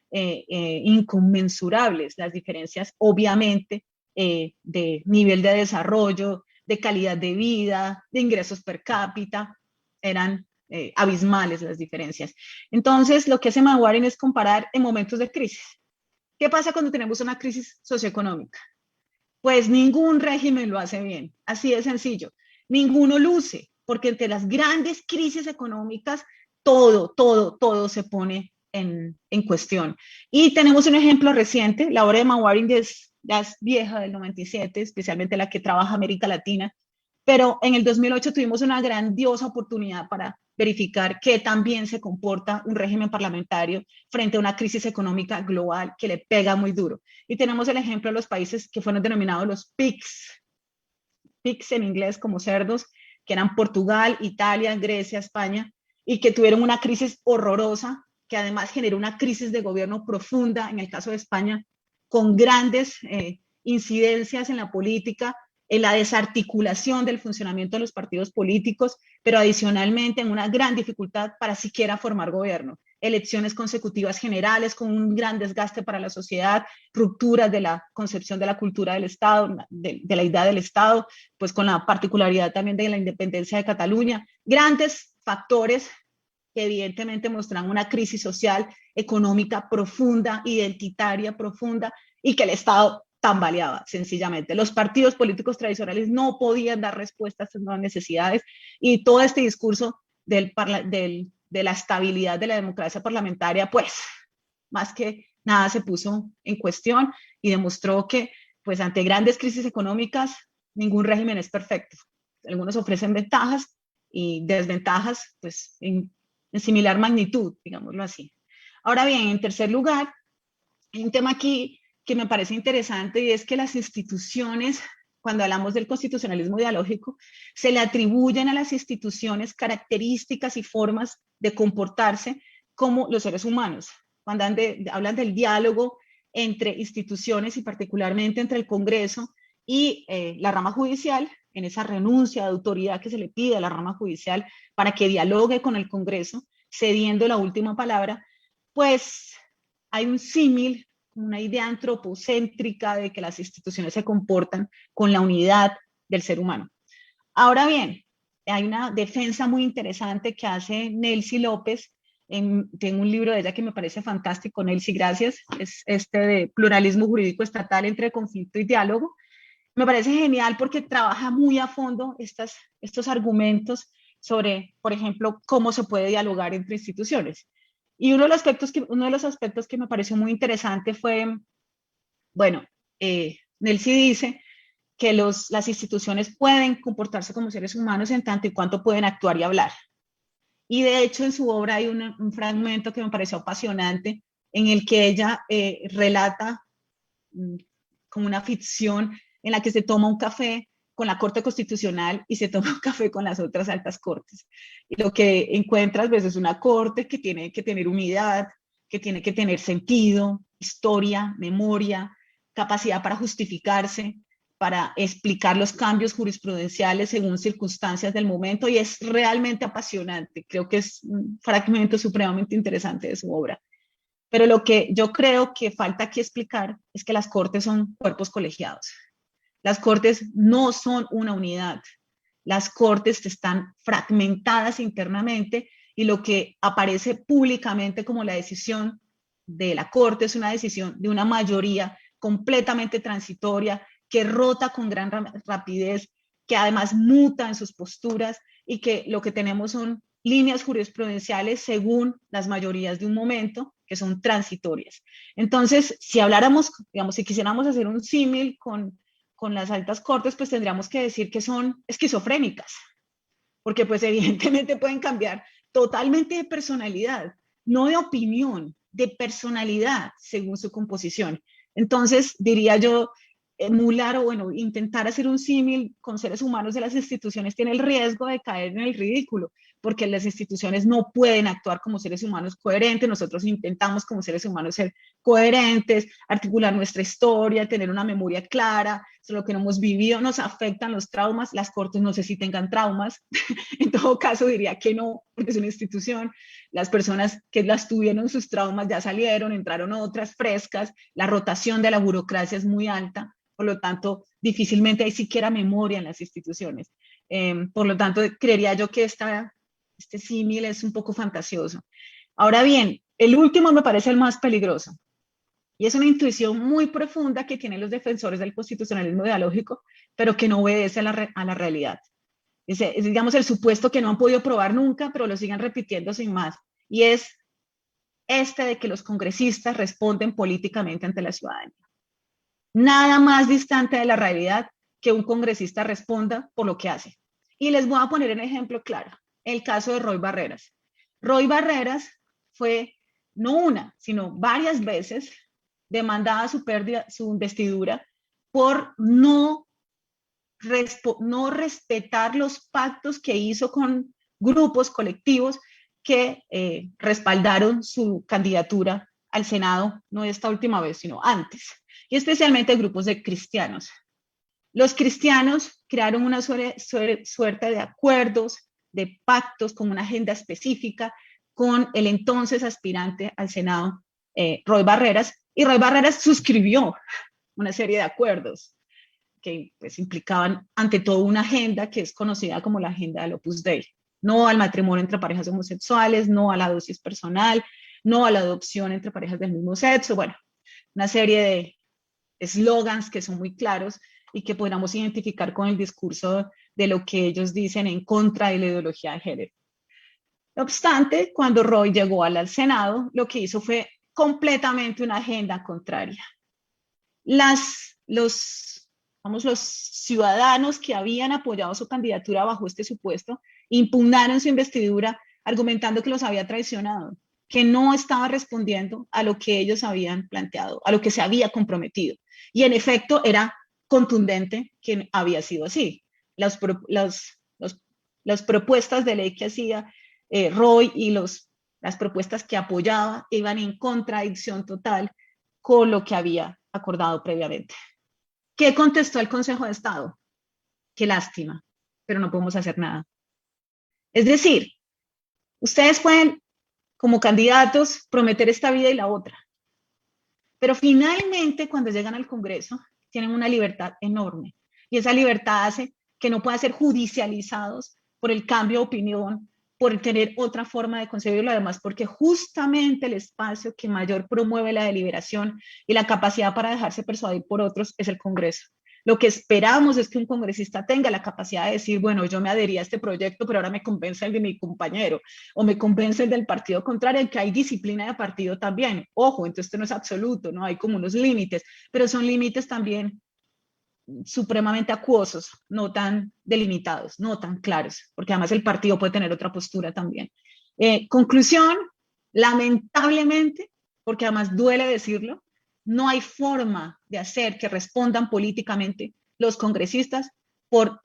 inconmensurables. Las diferencias, obviamente, de nivel de desarrollo, de calidad de vida, de ingresos per cápita, eran abismales las diferencias. Entonces, lo que hace Maguire es comparar en momentos de crisis. ¿Qué pasa cuando tenemos una crisis socioeconómica? Pues ningún régimen lo hace bien, así de sencillo. Ninguno luce, porque entre las grandes crisis económicas, todo se pone en cuestión. Y tenemos un ejemplo reciente, la obra de Maguire ya es vieja, del 97, especialmente la que trabaja América Latina, pero en el 2008 tuvimos una grandiosa oportunidad para verificar que también se comporta un régimen parlamentario frente a una crisis económica global que le pega muy duro. Y tenemos el ejemplo de los países que fueron denominados los PIGS en inglés como cerdos, que eran Portugal, Italia, Grecia, España, y que tuvieron una crisis horrorosa, que además generó una crisis de gobierno profunda, en el caso de España, con grandes incidencias en la política, en la desarticulación del funcionamiento de los partidos políticos, pero adicionalmente en una gran dificultad para siquiera formar gobierno. Elecciones consecutivas generales con un gran desgaste para la sociedad, rupturas de la concepción de la cultura del Estado, de la idea del Estado, pues con la particularidad también de la independencia de Cataluña, grandes factores que evidentemente muestran una crisis social, económica profunda, identitaria profunda, y que el Estado tambaleaba, sencillamente. Los partidos políticos tradicionales no podían dar respuesta a estas nuevas necesidades, y todo este discurso de la estabilidad de la democracia parlamentaria, pues, más que nada se puso en cuestión y demostró que, pues, ante grandes crisis económicas, ningún régimen es perfecto. Algunos ofrecen ventajas y desventajas, pues, en similar magnitud, digámoslo así. Ahora bien, en tercer lugar, hay un tema aquí que me parece interesante, y es que las instituciones, cuando hablamos del constitucionalismo dialógico, se le atribuyen a las instituciones características y formas de comportarse como los seres humanos. Cuando hablan del diálogo entre instituciones y particularmente entre el Congreso y la rama judicial, en esa renuncia de autoridad que se le pide a la rama judicial para que dialogue con el Congreso, cediendo la última palabra, pues hay un símil, una idea antropocéntrica de que las instituciones se comportan con la unidad del ser humano. Ahora bien, hay una defensa muy interesante que hace Nelcy López, tengo un libro de ella que me parece fantástico, Nelcy, gracias, es de pluralismo jurídico estatal entre conflicto y diálogo. Me parece genial porque trabaja muy a fondo estos argumentos sobre, por ejemplo, cómo se puede dialogar entre instituciones. Y uno de los aspectos que me pareció muy interesante fue, bueno, Nelcy dice que las instituciones pueden comportarse como seres humanos en tanto y cuanto pueden actuar y hablar. Y de hecho en su obra hay un fragmento que me pareció apasionante en el que ella relata como una ficción en la que se toma un café con la Corte Constitucional y se toma un café con las otras altas cortes. Y lo que encuentras pues, es una corte que tiene que tener unidad, que tiene que tener sentido, historia, memoria, capacidad para justificarse, para explicar los cambios jurisprudenciales según circunstancias del momento, y es realmente apasionante. Creo que es un fragmento supremamente interesante de su obra. Pero lo que yo creo que falta aquí explicar es que las cortes son cuerpos colegiados. Las cortes no son una unidad. Las cortes están fragmentadas internamente y lo que aparece públicamente como la decisión de la corte es una decisión de una mayoría completamente transitoria que rota con gran rapidez, que además muta en sus posturas y que lo que tenemos son líneas jurisprudenciales según las mayorías de un momento que son transitorias. Entonces, si habláramos, digamos, si quisiéramos hacer un símil con las altas cortes, pues tendríamos que decir que son esquizofrénicas, porque pues evidentemente pueden cambiar totalmente de personalidad, no de opinión, de personalidad según su composición. Entonces, diría yo, emular o bueno, intentar hacer un símil con seres humanos de las instituciones tiene el riesgo de caer en el ridículo, porque las instituciones no pueden actuar como seres humanos coherentes. Nosotros intentamos como seres humanos ser coherentes, articular nuestra historia, tener una memoria clara, lo que no hemos vivido, nos afectan los traumas. Las cortes no sé si tengan traumas, en todo caso diría que no, porque es una institución. Las personas que las tuvieron sus traumas ya salieron, entraron otras frescas, la rotación de la burocracia es muy alta, por lo tanto difícilmente hay siquiera memoria en las instituciones. Por lo tanto creería yo que este símil es un poco fantasioso. Ahora bien, el último me parece el más peligroso. Y es una intuición muy profunda que tienen los defensores del constitucionalismo ideológico, pero que no obedece a la realidad. Es, digamos, el supuesto que no han podido probar nunca, pero lo siguen repitiendo sin más. Y es este de que los congresistas responden políticamente ante la ciudadanía. Nada más distante de la realidad que un congresista responda por lo que hace. Y les voy a poner un ejemplo claro. El caso de Roy Barreras. Roy Barreras fue no una, sino varias veces demandada su investidura por no respetar los pactos que hizo con grupos colectivos que respaldaron su candidatura al Senado, no esta última vez, sino antes, y especialmente grupos de cristianos. Los cristianos crearon una suerte de acuerdos, de pactos con una agenda específica con el entonces aspirante al Senado, Roy Barreras, y Roy Barreras suscribió una serie de acuerdos que pues, implicaban ante todo una agenda que es conocida como la agenda del Opus Dei. No al matrimonio entre parejas homosexuales, no a la dosis personal, no a la adopción entre parejas del mismo sexo, bueno, una serie de eslogans que son muy claros y que podamos identificar con el discurso de lo que ellos dicen en contra de la ideología de género. No obstante, cuando Roy llegó al Senado, lo que hizo fue completamente una agenda contraria. Los ciudadanos que habían apoyado su candidatura bajo este supuesto impugnaron su investidura argumentando que los había traicionado, que no estaba respondiendo a lo que ellos habían planteado, a lo que se había comprometido. Y en efecto era contundente que había sido así. Las propuestas de ley que hacía Roy y las propuestas que apoyaba iban en contradicción total con lo que había acordado previamente. ¿Qué contestó el Consejo de Estado? Qué lástima, pero no podemos hacer nada. Es decir, ustedes pueden, como candidatos, prometer esta vida y la otra, pero finalmente cuando llegan al Congreso tienen una libertad enorme y esa libertad hace que no puedan ser judicializados por el cambio de opinión, por tener otra forma de concebirlo, además porque justamente el espacio que mayor promueve la deliberación y la capacidad para dejarse persuadir por otros es el Congreso. Lo que esperamos es que un congresista tenga la capacidad de decir, bueno, yo me adherí a este proyecto, pero ahora me convence el de mi compañero, o me convence el del partido contrario, en que hay disciplina de partido también. Ojo, entonces esto no es absoluto, ¿no? Hay como unos límites, pero son límites también supremamente acuosos, no tan delimitados, no tan claros, porque además el partido puede tener otra postura también. Conclusión, lamentablemente, porque además duele decirlo, no hay forma de hacer que respondan políticamente los congresistas por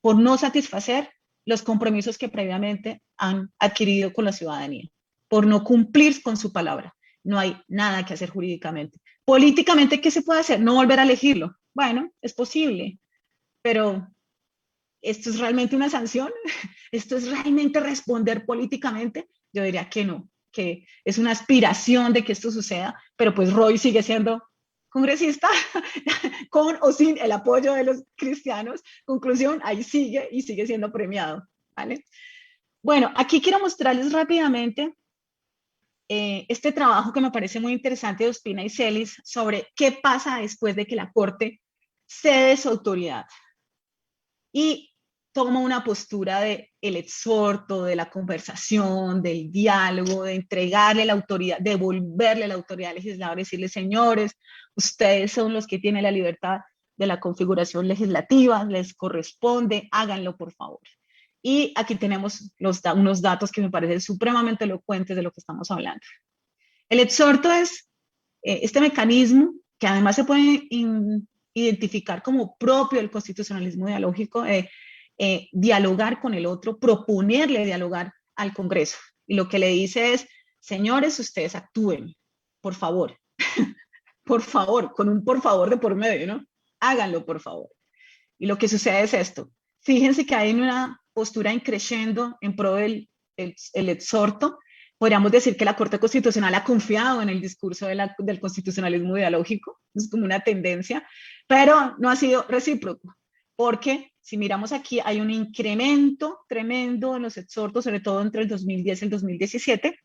no satisfacer los compromisos que previamente han adquirido con la ciudadanía, por no cumplir con su palabra. No hay nada que hacer jurídicamente. Políticamente, ¿qué se puede hacer? No volver a elegirlo. Bueno, es posible, pero ¿esto es realmente una sanción? ¿Esto es realmente responder políticamente? Yo diría que no, que es una aspiración de que esto suceda, pero pues Roy sigue siendo congresista con o sin el apoyo de los cristianos. Conclusión, ahí sigue y sigue siendo premiado, ¿vale? Bueno, aquí quiero mostrarles rápidamente este trabajo que me parece muy interesante de Ospina y Celis sobre qué pasa después de que la Corte cede su autoridad y toma una postura de el exhorto, de la conversación, del diálogo, de entregarle la autoridad, devolverle la autoridad al legislador, decirle, señores, ustedes son los que tienen la libertad de la configuración legislativa, les corresponde, háganlo por favor. Y aquí tenemos unos datos que me parecen supremamente elocuentes de lo que estamos hablando. El exhorto es este mecanismo que además se puede identificar como propio del constitucionalismo dialógico, dialogar con el otro, proponerle dialogar al Congreso. Y lo que le dice es, señores, ustedes actúen, por favor, por favor, con un por favor de por medio, ¿no? Háganlo, por favor. Y lo que sucede es esto. Fíjense que hay una postura increciendo en pro del exhorto. Podríamos decir que la Corte Constitucional ha confiado en el discurso del constitucionalismo dialógico, es como una tendencia, pero no ha sido recíproco, porque si miramos aquí hay un incremento tremendo en los exhortos, sobre todo entre el 2010 y el 2017,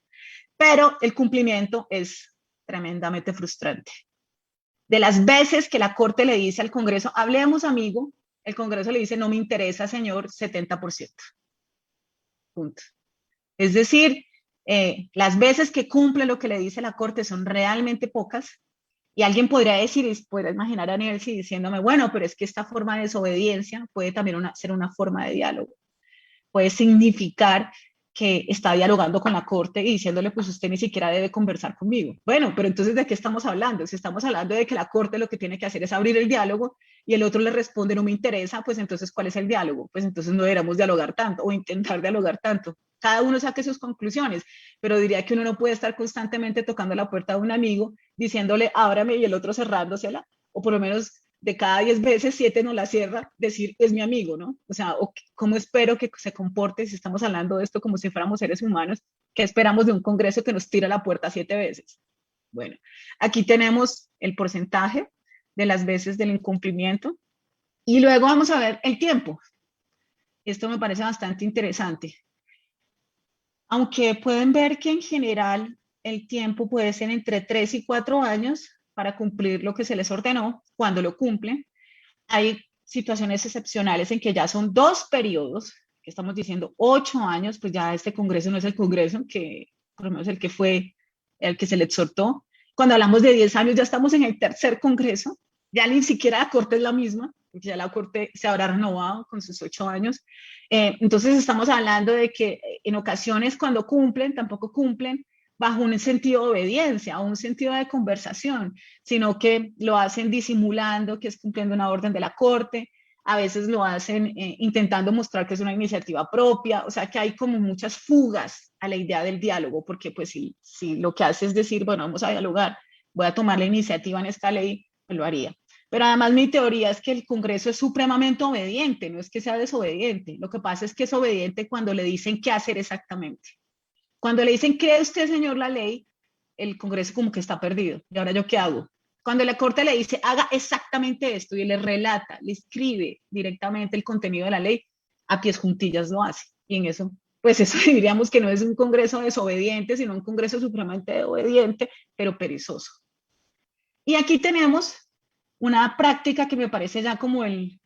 pero el cumplimiento es tremendamente frustrante. De las veces que la Corte le dice al Congreso, hablemos amigo, el Congreso le dice, no me interesa, señor, 70%. Punto. Es decir, las veces que cumple lo que le dice la Corte son realmente pocas, y alguien podría decir, podría imaginar a Nancy diciéndome, bueno, pero es que esta forma de desobediencia puede también ser una forma de diálogo. Puede significar que está dialogando con la Corte y diciéndole, pues usted ni siquiera debe conversar conmigo. Bueno, pero entonces, ¿de qué estamos hablando? Si estamos hablando de que la Corte lo que tiene que hacer es abrir el diálogo y el otro le responde, no me interesa, pues entonces, ¿cuál es el diálogo? Pues entonces no deberíamos dialogar tanto o intentar dialogar tanto. Cada uno saque sus conclusiones, pero diría que uno no puede estar constantemente tocando la puerta de un amigo, diciéndole, ábrame, y el otro cerrándosela, o por lo menos de cada 10 veces, 7 no la cierra, decir, es mi amigo, ¿no? O sea, ¿cómo espero que se comporte si estamos hablando de esto como si fuéramos seres humanos? ¿Qué esperamos de un Congreso que nos tira la puerta 7 veces? Bueno, aquí tenemos el porcentaje de las veces del incumplimiento, y luego vamos a ver el tiempo. Esto me parece bastante interesante. Aunque pueden ver que en general el tiempo puede ser entre 3 y 4 años para cumplir lo que se les ordenó, cuando lo cumplen, hay situaciones excepcionales en que ya son 2 periodos, que estamos diciendo 8 años, pues ya este Congreso no es el Congreso, que por lo menos el que fue, el que se le exhortó. Cuando hablamos de 10 años ya estamos en el 3er Congreso, ya ni siquiera la Corte es la misma, porque ya la Corte se habrá renovado con sus 8 años. Entonces estamos hablando de que en ocasiones cuando cumplen, tampoco cumplen bajo un sentido de obediencia o un sentido de conversación, sino que lo hacen disimulando que es cumpliendo una orden de la Corte, a veces lo hacen intentando mostrar que es una iniciativa propia, o sea que hay como muchas fugas a la idea del diálogo, porque pues si lo que hace es decir, bueno, vamos a dialogar, voy a tomar la iniciativa en esta ley, pues lo haría. Pero además mi teoría es que el Congreso es supremamente obediente, no es que sea desobediente. Lo que pasa es que es obediente cuando le dicen qué hacer exactamente. Cuando le dicen, ¿cree usted, señor, la ley? El Congreso como que está perdido. ¿Y ahora yo qué hago? Cuando la Corte le dice, haga exactamente esto, y le relata, le escribe directamente el contenido de la ley, a pies juntillas lo hace. Y en eso, pues eso diríamos que no es un Congreso desobediente, sino un Congreso supremamente obediente, pero perezoso. Y aquí tenemos una práctica que me parece ya como el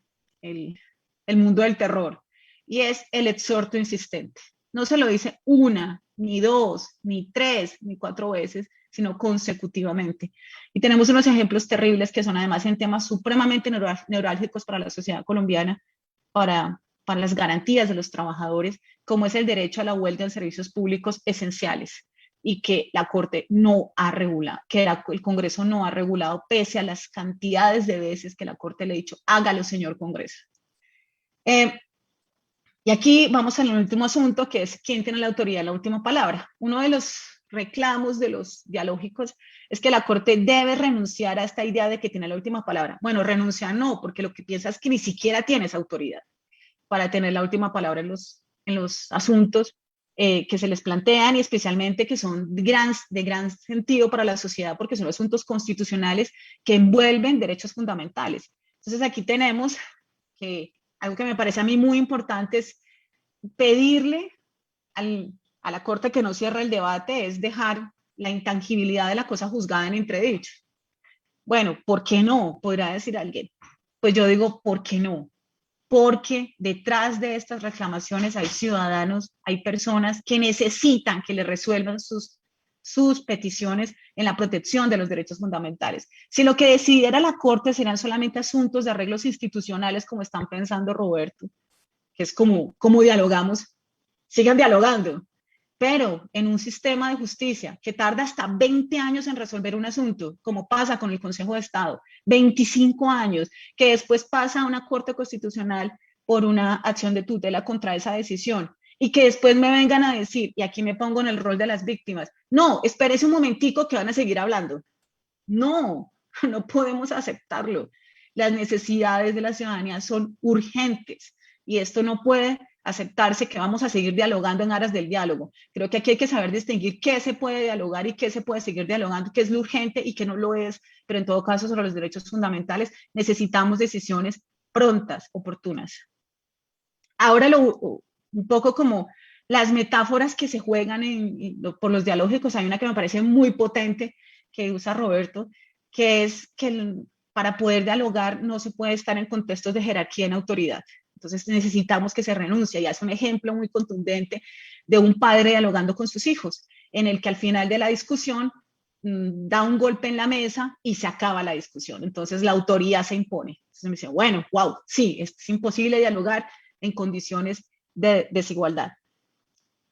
mundo del terror, y es el exhorto insistente. No se lo dice 1, ni 2, ni 3, ni 4 veces, sino consecutivamente. Y tenemos unos ejemplos terribles que son además en temas supremamente neurálgicos para la sociedad colombiana, para las garantías de los trabajadores, como es el derecho a la huelga en servicios públicos esenciales, y que la Corte no ha regulado, que el Congreso no ha regulado, pese a las cantidades de veces que la Corte le ha dicho, hágalo, señor Congreso. Y aquí vamos al último asunto, que es quién tiene la autoridad, la última palabra. Uno de los reclamos de los dialógicos es que la Corte debe renunciar a esta idea de que tiene la última palabra. Bueno, renuncia no, porque lo que piensa es que ni siquiera tiene esa autoridad para tener la última palabra en los asuntos que se les plantean y especialmente que son de gran sentido para la sociedad porque son asuntos constitucionales que envuelven derechos fundamentales. Entonces aquí tenemos que algo que me parece a mí muy importante es pedirle a la Corte que no cierre el debate, es dejar la intangibilidad de la cosa juzgada en entredicho. Bueno, ¿por qué no? Podrá decir alguien. Pues yo digo, ¿por qué no? Porque detrás de estas reclamaciones hay ciudadanos, hay personas que necesitan que les resuelvan sus peticiones en la protección de los derechos fundamentales. Si lo que decidiera la Corte serán solamente asuntos de arreglos institucionales, como están pensando Roberto, que es como dialogamos, sigan dialogando, pero en un sistema de justicia que tarda hasta 20 años en resolver un asunto, como pasa con el Consejo de Estado, 25 años, que después pasa a una Corte Constitucional por una acción de tutela contra esa decisión, y que después me vengan a decir, y aquí me pongo en el rol de las víctimas, no, espérese un momentico que van a seguir hablando. No, no podemos aceptarlo. Las necesidades de la ciudadanía son urgentes y esto no puede aceptarse que vamos a seguir dialogando en aras del diálogo. Creo que aquí hay que saber distinguir qué se puede dialogar y qué se puede seguir dialogando, qué es lo urgente y qué no lo es, pero en todo caso sobre los derechos fundamentales necesitamos decisiones prontas, oportunas. Ahora un poco como las metáforas que se juegan por los dialógicos, hay una que me parece muy potente que usa Roberto, que es que para poder dialogar no se puede estar en contextos de jerarquía en autoridad. Entonces necesitamos que se renuncie, y hace un ejemplo muy contundente de un padre dialogando con sus hijos, en el que al final de la discusión da un golpe en la mesa y se acaba la discusión. Entonces la autoría se impone. Entonces me dice, bueno, wow, sí, es imposible dialogar en condiciones de desigualdad.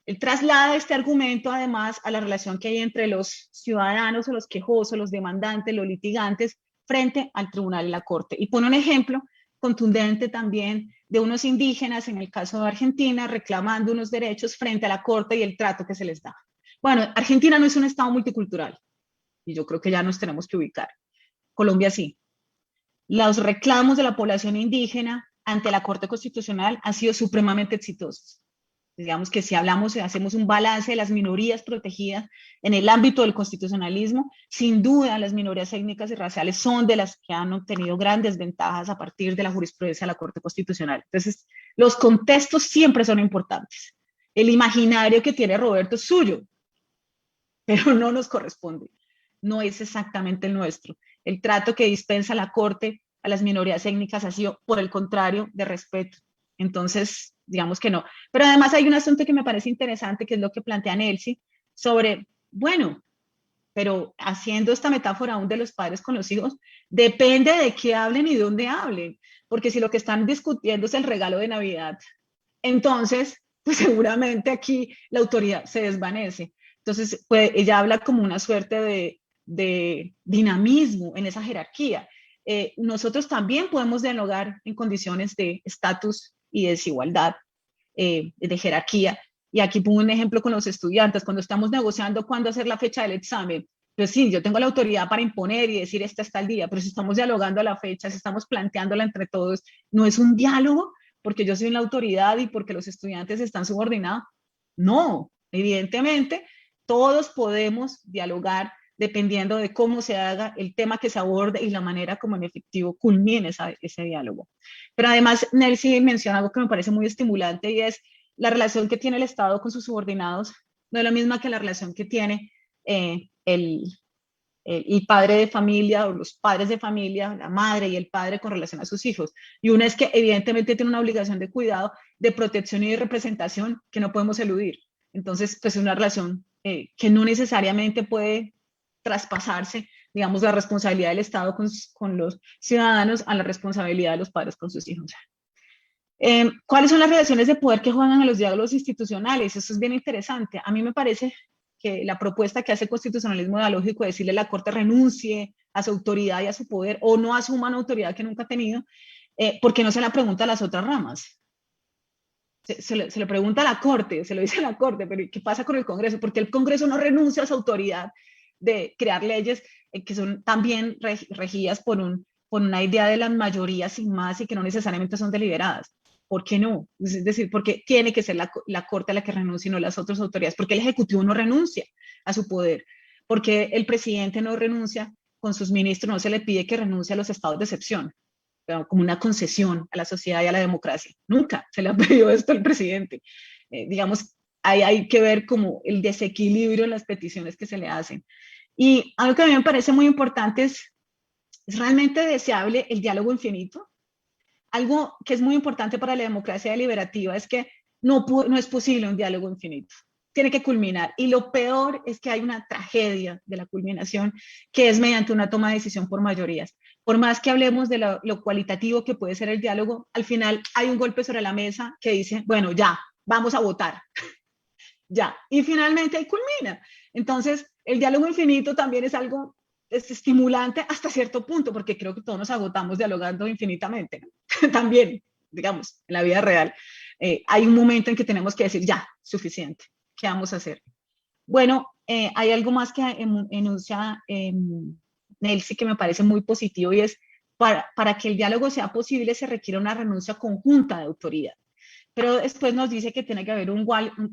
Él traslada este argumento además a la relación que hay entre los ciudadanos o los quejosos, los demandantes, los litigantes, frente al tribunal y la corte. Y pone un ejemplo contundente también de unos indígenas, en el caso de Argentina, reclamando unos derechos frente a la corte y el trato que se les da. Bueno, Argentina no es un estado multicultural, y yo creo que ya nos tenemos que ubicar. Colombia sí. Los reclamos de la población indígena ante la Corte Constitucional han sido supremamente exitosos. Digamos que si hablamos, hacemos un balance de las minorías protegidas en el ámbito del constitucionalismo, sin duda las minorías étnicas y raciales son de las que han obtenido grandes ventajas a partir de la jurisprudencia de la Corte Constitucional. Entonces, los contextos siempre son importantes. El imaginario que tiene Roberto es suyo, pero no nos corresponde. No es exactamente el nuestro. El trato que dispensa la Corte a las minorías étnicas ha sido, por el contrario, de respeto. Entonces, digamos que no. Pero además hay un asunto que me parece interesante, que es lo que plantea Nelcy, sobre, bueno, pero haciendo esta metáfora aún de los padres con los hijos, depende de qué hablen y dónde hablen, porque si lo que están discutiendo es el regalo de Navidad, entonces, pues seguramente aquí la autoridad se desvanece. Entonces, pues ella habla como una suerte de dinamismo en esa jerarquía. Nosotros también podemos dialogar en condiciones de estatus y desigualdad, de jerarquía. Y aquí pongo un ejemplo con los estudiantes, cuando estamos negociando cuándo hacer la fecha del examen. Pues sí, yo tengo la autoridad para imponer y decir esta está el día, pero si estamos dialogando a la fecha, si estamos planteándola entre todos, no es un diálogo porque yo soy la autoridad y porque los estudiantes están subordinados. No, evidentemente todos podemos dialogar dependiendo de cómo se haga, el tema que se aborde y la manera como en efectivo culmine ese diálogo. Pero además, Nelcy menciona algo que me parece muy estimulante, y es la relación que tiene el Estado con sus subordinados no es la misma que la relación que tiene el padre de familia o los padres de familia, la madre y el padre con relación a sus hijos. Y una es que evidentemente tiene una obligación de cuidado, de protección y de representación que no podemos eludir. Entonces, pues es una relación que no necesariamente puede traspasarse, digamos, la responsabilidad del Estado con los ciudadanos a la responsabilidad de los padres con sus hijos. ¿Cuáles son las relaciones de poder que juegan en los diálogos institucionales? Eso es bien interesante. A mí me parece que la propuesta que hace el constitucionalismo dialógico de decirle a la Corte renuncie a su autoridad y a su poder, o no asuma una autoridad que nunca ha tenido, porque no se la pregunta a las otras ramas. Se le pregunta a la Corte, se lo dice a la Corte, pero ¿qué pasa con el Congreso? Porque el Congreso no renuncia a su autoridad de crear leyes que son también regidas por una idea de las mayorías sin más y que no necesariamente son deliberadas. ¿por qué no? Es decir, porque tiene que ser la Corte la que renuncie y no las otras autoridades, porque el Ejecutivo no renuncia a su poder, porque el presidente no renuncia con sus ministros, no se le pide que renuncie a los estados de excepción, pero como una concesión a la sociedad y a la democracia. Nunca se le ha pedido esto al presidente. Digamos, ahí hay que ver como el desequilibrio en las peticiones que se le hacen. Y algo que a mí me parece muy importante es realmente deseable el diálogo infinito. Algo que es muy importante para la democracia deliberativa es que no es posible un diálogo infinito. Tiene que culminar. Y lo peor es que hay una tragedia de la culminación, que es mediante una toma de decisión por mayorías. Por más que hablemos de lo cualitativo que puede ser el diálogo, al final hay un golpe sobre la mesa que dice, bueno, ya, vamos a votar. Ya. Y finalmente ahí culmina. Entonces, el diálogo infinito también es algo estimulante hasta cierto punto, porque creo que todos nos agotamos dialogando infinitamente, ¿no? También, digamos, en la vida real, hay un momento en que tenemos que decir, ya, suficiente, ¿qué vamos a hacer? Bueno, hay algo más que enuncia Nelsi que me parece muy positivo y es, para que el diálogo sea posible se requiere una renuncia conjunta de autoridad. Pero después nos dice que tiene que haber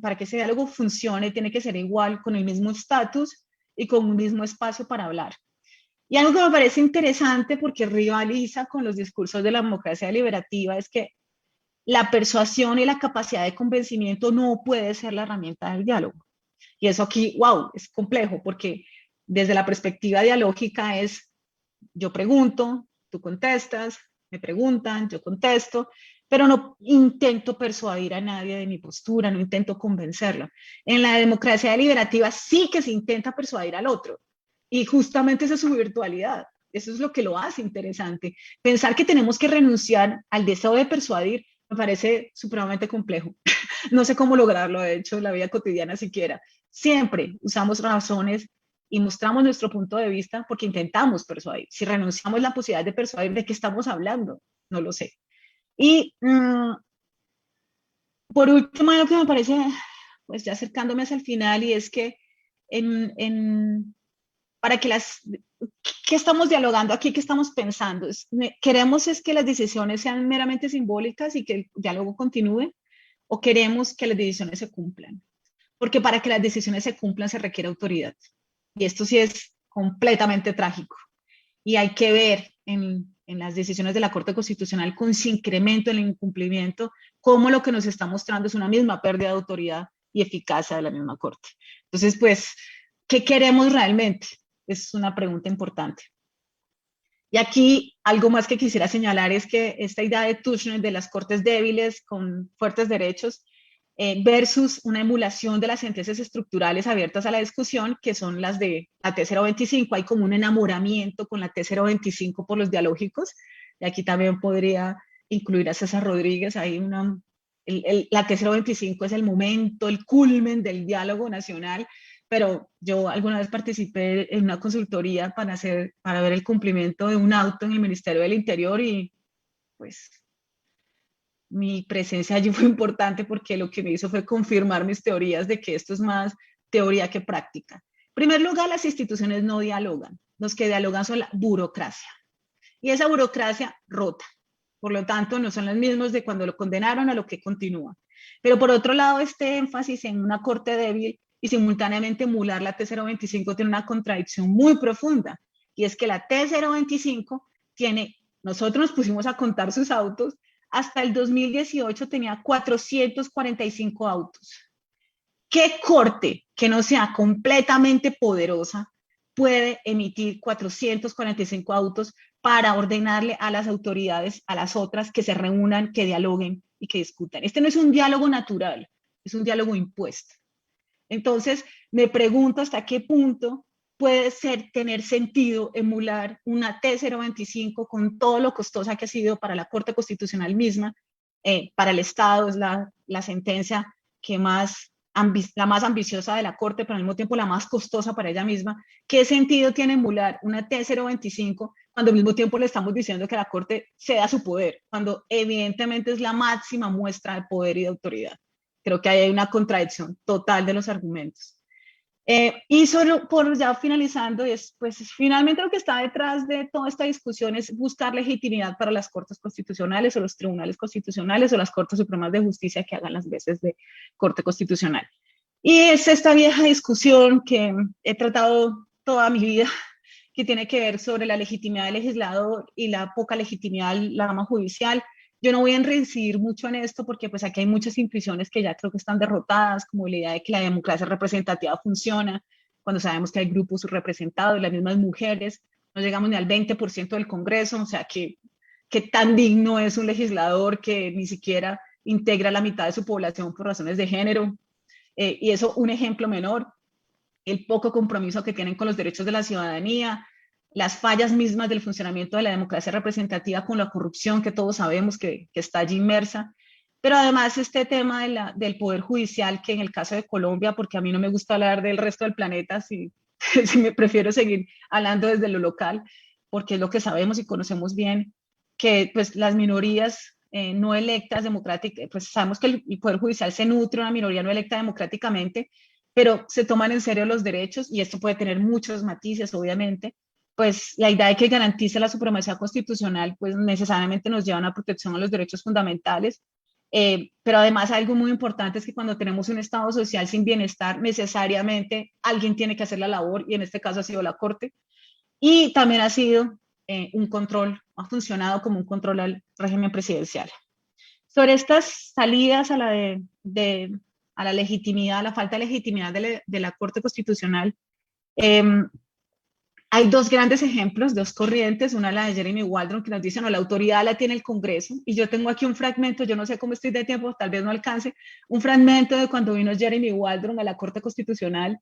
para que ese diálogo funcione, tiene que ser igual, con el mismo estatus y con un mismo espacio para hablar. Y algo que me parece interesante porque rivaliza con los discursos de la democracia deliberativa es que la persuasión y la capacidad de convencimiento no puede ser la herramienta del diálogo. Y eso aquí, wow, es complejo porque desde la perspectiva dialógica es yo pregunto, tú contestas, me preguntan, yo contesto, pero no intento persuadir a nadie de mi postura, no intento convencerlo. En la democracia deliberativa sí que se intenta persuadir al otro. Y justamente esa es su virtualidad. Eso es lo que lo hace interesante. Pensar que tenemos que renunciar al deseo de persuadir me parece supremamente complejo. No sé cómo lograrlo, de hecho, en la vida cotidiana siquiera. Siempre usamos razones y mostramos nuestro punto de vista porque intentamos persuadir. Si renunciamos a la posibilidad de persuadir, ¿de qué estamos hablando? No lo sé. Y por último, algo que me parece, pues ya acercándome hacia el final, y es que para que ¿qué estamos dialogando aquí? ¿Qué estamos pensando? ¿Queremos es que las decisiones sean meramente simbólicas y que el diálogo continúe? ¿O queremos que las decisiones se cumplan? Porque para que las decisiones se cumplan se requiere autoridad. Y esto sí es completamente trágico. Y hay que ver en las decisiones de la Corte Constitucional con ese incremento en el incumplimiento, cómo lo que nos está mostrando es una misma pérdida de autoridad y eficacia de la misma Corte. Entonces, pues, ¿qué queremos realmente? Es una pregunta importante. Y aquí algo más que quisiera señalar es que esta idea de Tushnet de las cortes débiles con fuertes derechos versus una emulación de las sentencias estructurales abiertas a la discusión, que son las de la T025. Hay como un enamoramiento con la T025 por los dialógicos, y aquí también podría incluir a César Rodríguez. Hay la T025 es el momento, el culmen del diálogo nacional, pero yo alguna vez participé en una consultoría para ver el cumplimiento de un auto en el Ministerio del Interior y pues mi presencia allí fue importante porque lo que me hizo fue confirmar mis teorías de que esto es más teoría que práctica. En primer lugar, las instituciones no dialogan. Los que dialogan son la burocracia. Y esa burocracia rota. Por lo tanto, no son los mismos de cuando lo condenaron a lo que continúa. Pero por otro lado, este énfasis en una corte débil y simultáneamente emular la T025 tiene una contradicción muy profunda. Y es que la T025 nosotros nos pusimos a contar sus autos, hasta el 2018 tenía 445 autos. ¿Qué corte que no sea completamente poderosa puede emitir 445 autos para ordenarle a las autoridades, a las otras, que se reúnan, que dialoguen y que discutan? Este no es un diálogo natural, es un diálogo impuesto. Entonces, me pregunto hasta qué punto puede tener sentido emular una T025 con todo lo costosa que ha sido para la Corte Constitucional misma, para el Estado es la sentencia la más ambiciosa de la Corte, pero al mismo tiempo la más costosa para ella misma. ¿Qué sentido tiene emular una T025 cuando al mismo tiempo le estamos diciendo que la Corte ceda su poder, cuando evidentemente es la máxima muestra de poder y de autoridad? Creo que ahí hay una contradicción total de los argumentos. Y solo por ya finalizando, pues finalmente lo que está detrás de toda esta discusión es buscar legitimidad para las Cortes Constitucionales o los tribunales constitucionales o las Cortes Supremas de Justicia que hagan las veces de Corte Constitucional. Y es esta vieja discusión que he tratado toda mi vida, que tiene que ver sobre la legitimidad del legislador y la poca legitimidad de la rama judicial. Yo no voy a reincidir mucho en esto porque pues aquí hay muchas intuiciones que ya creo que están derrotadas, como la idea de que la democracia representativa funciona, cuando sabemos que hay grupos subrepresentados, las mismas mujeres, no llegamos ni al 20% del Congreso, o sea, que tan digno es un legislador que ni siquiera integra la mitad de su población por razones de género. Y eso, un ejemplo menor, el poco compromiso que tienen con los derechos de la ciudadanía, las fallas mismas del funcionamiento de la democracia representativa con la corrupción que todos sabemos que está allí inmersa, pero además este tema del poder judicial que en el caso de Colombia, porque a mí no me gusta hablar del resto del planeta, si me prefiero seguir hablando desde lo local, porque es lo que sabemos y conocemos bien, que pues las minorías no electas democráticas, pues sabemos que el poder judicial se nutre de una minoría no electa democráticamente, pero se toman en serio los derechos y esto puede tener muchos matices, obviamente, pues la idea de que garantice la supremacía constitucional, pues necesariamente nos lleva a una protección a los derechos fundamentales. Pero además algo muy importante es que cuando tenemos un Estado social sin bienestar, necesariamente alguien tiene que hacer la labor y en este caso ha sido la Corte. Y también ha sido un control, ha funcionado como un control al régimen presidencial. Sobre estas salidas a a la legitimidad, a la falta de legitimidad de la Corte Constitucional, hay dos grandes ejemplos, dos corrientes, una la de Jeremy Waldron que nos dice, no, la autoridad la tiene el Congreso, y yo tengo aquí un fragmento, yo no sé cómo estoy de tiempo, tal vez no alcance, un fragmento de cuando vino Jeremy Waldron a la Corte Constitucional,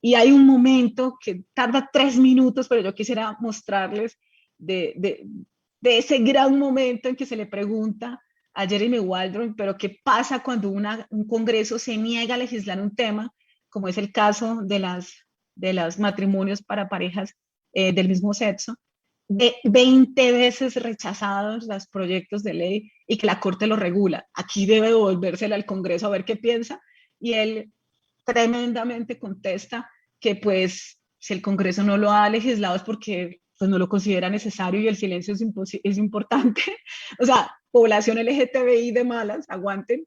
y hay un momento que tarda 3 minutos, pero yo quisiera mostrarles de ese gran momento en que se le pregunta a Jeremy Waldron, pero qué pasa cuando un Congreso se niega a legislar un tema, como es el caso de los matrimonios para parejas del mismo sexo, de 20 veces rechazados los proyectos de ley y que la Corte lo regula. Aquí debe devolvérsela al Congreso a ver qué piensa, y él tremendamente contesta que pues si el Congreso no lo ha legislado es porque pues, no lo considera necesario y el silencio es importante. O sea, población LGTBI de malas, aguanten.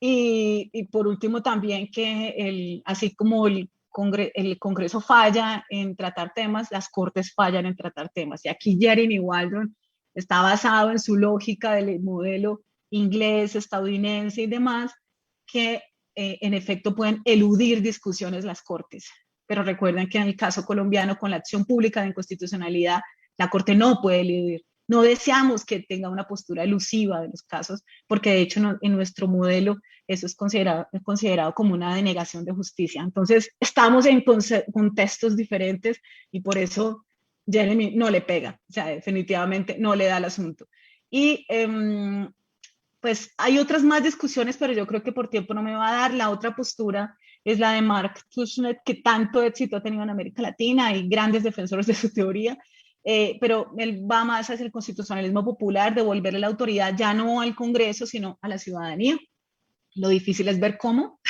Y por último también que así como el Congreso falla en tratar temas, las Cortes fallan en tratar temas. Y aquí Jeremy Waldron está basado en su lógica del modelo inglés, estadounidense y demás, que en efecto pueden eludir discusiones las Cortes. Pero recuerden que en el caso colombiano, con la acción pública de inconstitucionalidad, la Corte no puede eludir. No deseamos que tenga una postura elusiva de los casos, porque de hecho en nuestro modelo eso es considerado como una denegación de justicia. Entonces, estamos en contextos diferentes y por eso Jeremy no le pega, o sea, definitivamente no le da el asunto. Y pues hay otras más discusiones, pero yo creo que por tiempo no me va a dar. La otra postura es la de Mark Tushnet, que tanto éxito ha tenido en América Latina, hay grandes defensores de su teoría, pero él va más hacia el constitucionalismo popular, devolverle la autoridad ya no al Congreso, sino a la ciudadanía. Lo difícil es ver cómo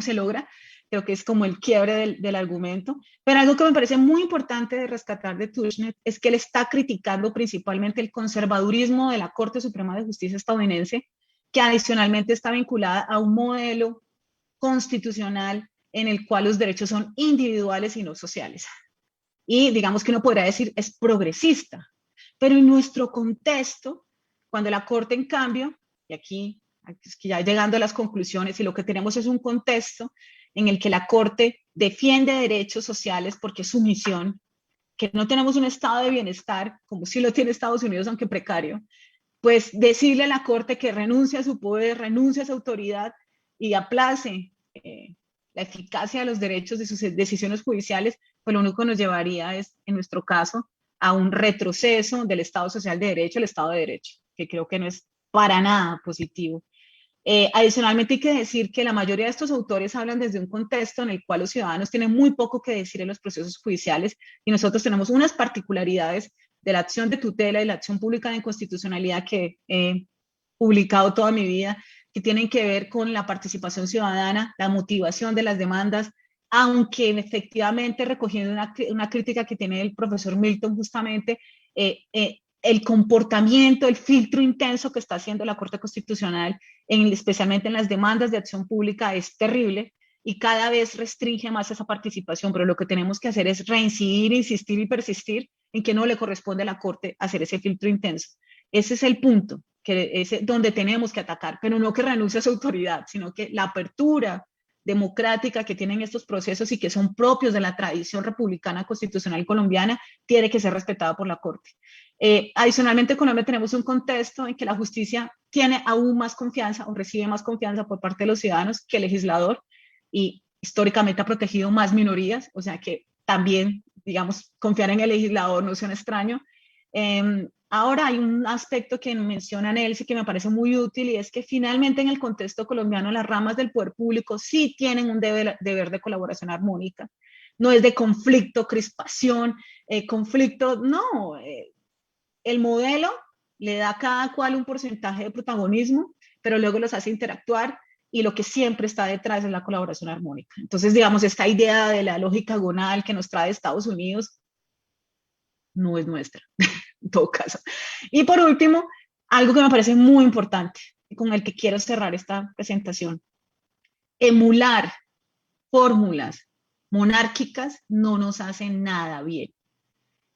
se logra. Creo que es como el quiebre del argumento. Pero algo que me parece muy importante de rescatar de Tushnet es que él está criticando principalmente el conservadurismo de la Corte Suprema de Justicia estadounidense, que adicionalmente está vinculada a un modelo constitucional en el cual los derechos son individuales y no sociales. Y digamos que uno podría decir es progresista. Pero en nuestro contexto, cuando la Corte en cambio, y aquí ya llegando a las conclusiones, y lo que tenemos es un contexto en el que la Corte defiende derechos sociales porque es su misión, que no tenemos un estado de bienestar como sí lo tiene Estados Unidos, aunque precario, pues decirle a la Corte que renuncia a su poder, renuncia a su autoridad y aplace la eficacia de los derechos de sus decisiones judiciales, pues lo único que nos llevaría es, en nuestro caso, a un retroceso del Estado social de derecho, el Estado de Derecho, que creo que no es para nada positivo. Adicionalmente hay que decir que la mayoría de estos autores hablan desde un contexto en el cual los ciudadanos tienen muy poco que decir en los procesos judiciales y nosotros tenemos unas particularidades de la acción de tutela y la acción pública de inconstitucionalidad que he publicado toda mi vida, que tienen que ver con la participación ciudadana, la motivación de las demandas, aunque efectivamente recogiendo una crítica que tiene el profesor Milton justamente, el comportamiento, el filtro intenso que está haciendo la Corte Constitucional, especialmente en las demandas de acción pública, es terrible y cada vez restringe más esa participación, pero lo que tenemos que hacer es reincidir, insistir y persistir en que no le corresponde a la Corte hacer ese filtro intenso. Ese es el punto, que es donde tenemos que atacar, pero no que renuncie a su autoridad, sino que la apertura democrática que tienen estos procesos y que son propios de la tradición republicana constitucional colombiana tiene que ser respetada por la Corte. Adicionalmente, en Colombia tenemos un contexto en que la justicia tiene aún más confianza o recibe más confianza por parte de los ciudadanos que el legislador y históricamente ha protegido más minorías, o sea que también, digamos, confiar en el legislador no es un extraño. Ahora hay un aspecto que menciona Nelsi que me parece muy útil y es que finalmente en el contexto colombiano las ramas del poder público sí tienen un deber de colaboración armónica. No es de conflicto, crispación, conflicto, no. El modelo le da a cada cual un porcentaje de protagonismo, pero luego los hace interactuar y lo que siempre está detrás es la colaboración armónica. Entonces, digamos, esta idea de la lógica gonal que nos trae Estados Unidos no es nuestra, en todo caso. Y por último, algo que me parece muy importante y con el que quiero cerrar esta presentación. Emular fórmulas monárquicas no nos hace nada bien.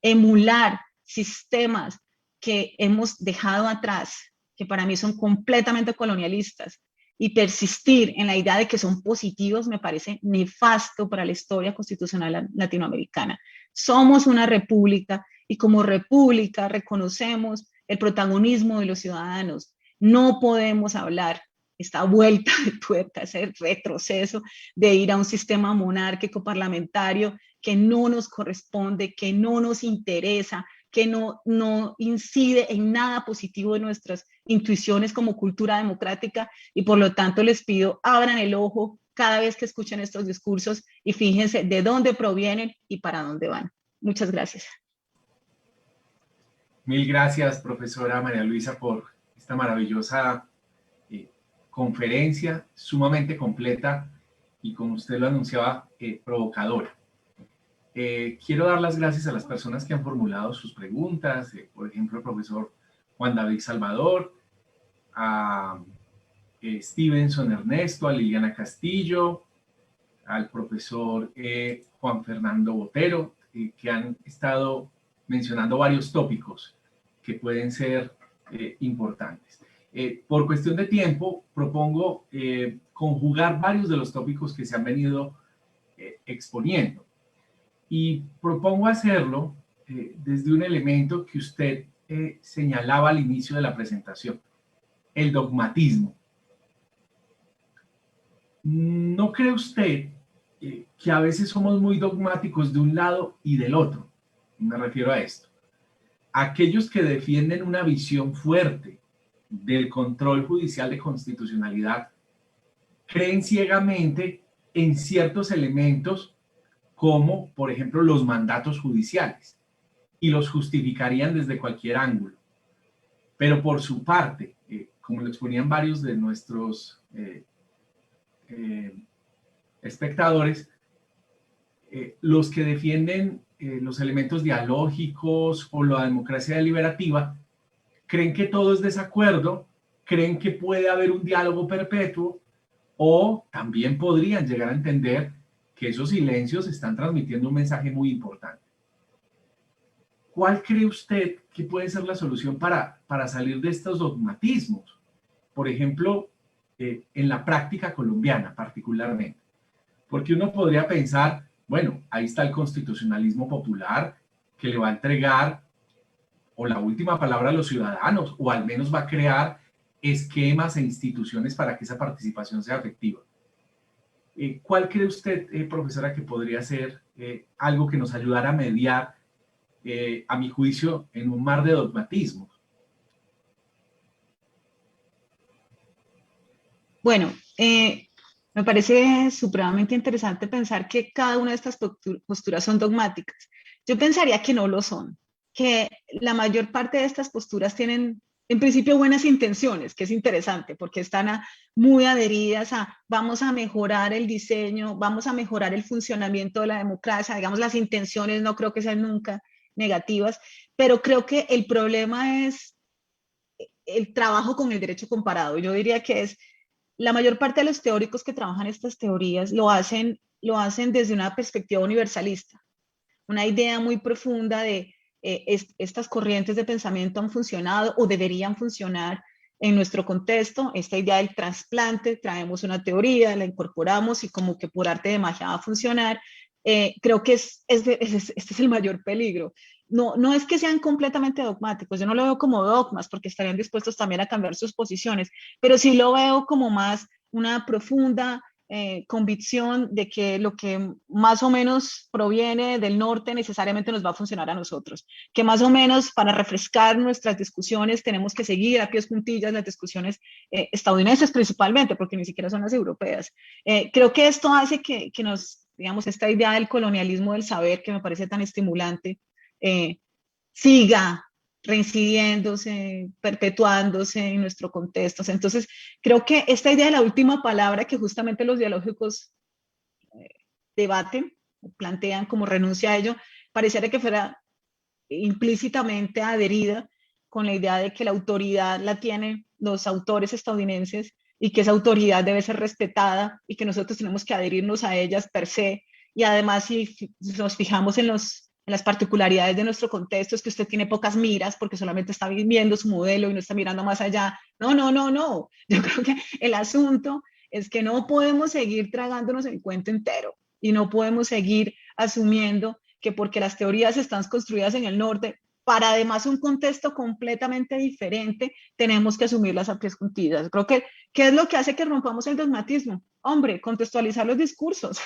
Emular sistemas que hemos dejado atrás, que para mí son completamente colonialistas, y persistir en la idea de que son positivos me parece nefasto para la historia constitucional latinoamericana. Somos una república y como república reconocemos el protagonismo de los ciudadanos. No podemos hablar esta vuelta de tuerca, ese retroceso de ir a un sistema monárquico parlamentario que no nos corresponde, que no nos interesa, que no incide en nada positivo de nuestras intuiciones como cultura democrática y por lo tanto les pido abran el ojo cada vez que escuchen estos discursos y fíjense de dónde provienen y para dónde van. Muchas gracias. Mil gracias, profesora María Luisa, por esta maravillosa conferencia, sumamente completa y, como usted lo anunciaba, provocadora. Quiero dar las gracias a las personas que han formulado sus preguntas, por ejemplo, el profesor Juan David Salvador, a Stevenson Ernesto, a Liliana Castillo, al profesor Juan Fernando Botero, que han estado mencionando varios tópicos que pueden ser importantes. Por cuestión de tiempo, propongo conjugar varios de los tópicos que se han venido exponiendo. Y propongo hacerlo desde un elemento que usted señalaba al inicio de la presentación, el dogmatismo. ¿No cree usted que a veces somos muy dogmáticos de un lado y del otro? Me refiero a esto. Aquellos que defienden una visión fuerte del control judicial de constitucionalidad creen ciegamente en ciertos elementos como, por ejemplo, los mandatos judiciales, y los justificarían desde cualquier ángulo. Pero por su parte, como lo exponían varios de nuestros espectadores, los que defienden los elementos dialógicos o la democracia deliberativa, creen que todo es desacuerdo, creen que puede haber un diálogo perpetuo, o también podrían llegar a entender que esos silencios están transmitiendo un mensaje muy importante. ¿Cuál cree usted que puede ser la solución para salir de estos dogmatismos? Por ejemplo, en la práctica colombiana particularmente. Porque uno podría pensar, bueno, ahí está el constitucionalismo popular que le va a entregar o la última palabra a los ciudadanos, o al menos va a crear esquemas e instituciones para que esa participación sea efectiva. ¿Cuál cree usted, profesora, que podría ser algo que nos ayudara a mediar, a mi juicio, en un mar de dogmatismos? Bueno, me parece supremamente interesante pensar que cada una de estas posturas son dogmáticas. Yo pensaría que no lo son, que la mayor parte de estas posturas tienen en principio buenas intenciones, que es interesante porque están muy adheridas a vamos a mejorar el diseño, vamos a mejorar el funcionamiento de la democracia, digamos las intenciones no creo que sean nunca negativas, pero creo que el problema es el trabajo con el derecho comparado. Yo diría que es la mayor parte de los teóricos que trabajan estas teorías lo hacen desde una perspectiva universalista, una idea muy profunda de estas corrientes de pensamiento han funcionado o deberían funcionar en nuestro contexto. Esta idea del trasplante, traemos una teoría, la incorporamos y como que por arte de magia va a funcionar. Creo que este es el mayor peligro. No es que sean completamente dogmáticos, yo no lo veo como dogmas porque estarían dispuestos también a cambiar sus posiciones, pero sí lo veo como más una profunda convicción de que lo que más o menos proviene del norte necesariamente nos va a funcionar a nosotros, que más o menos para refrescar nuestras discusiones tenemos que seguir a pies juntillas las discusiones estadounidenses principalmente, porque ni siquiera son las europeas. Creo que esto hace que nos, digamos, esta idea del colonialismo del saber que me parece tan estimulante, siga reincidiéndose, perpetuándose en nuestro contexto. Entonces, creo que esta idea de la última palabra que justamente los dialógicos debaten, plantean como renuncia a ello, pareciera que fuera implícitamente adherida con la idea de que la autoridad la tienen los autores estadounidenses y que esa autoridad debe ser respetada y que nosotros tenemos que adherirnos a ellas per se. Y además, si nos fijamos en las particularidades de nuestro contexto, es que usted tiene pocas miras porque solamente está viendo su modelo y no está mirando más allá. No. Yo creo que el asunto es que no podemos seguir tragándonos el cuento entero y no podemos seguir asumiendo que porque las teorías están construidas en el norte, para además un contexto completamente diferente, tenemos que asumirlas a pies juntillas. Creo que, ¿qué es lo que hace que rompamos el dogmatismo? Hombre, contextualizar los discursos,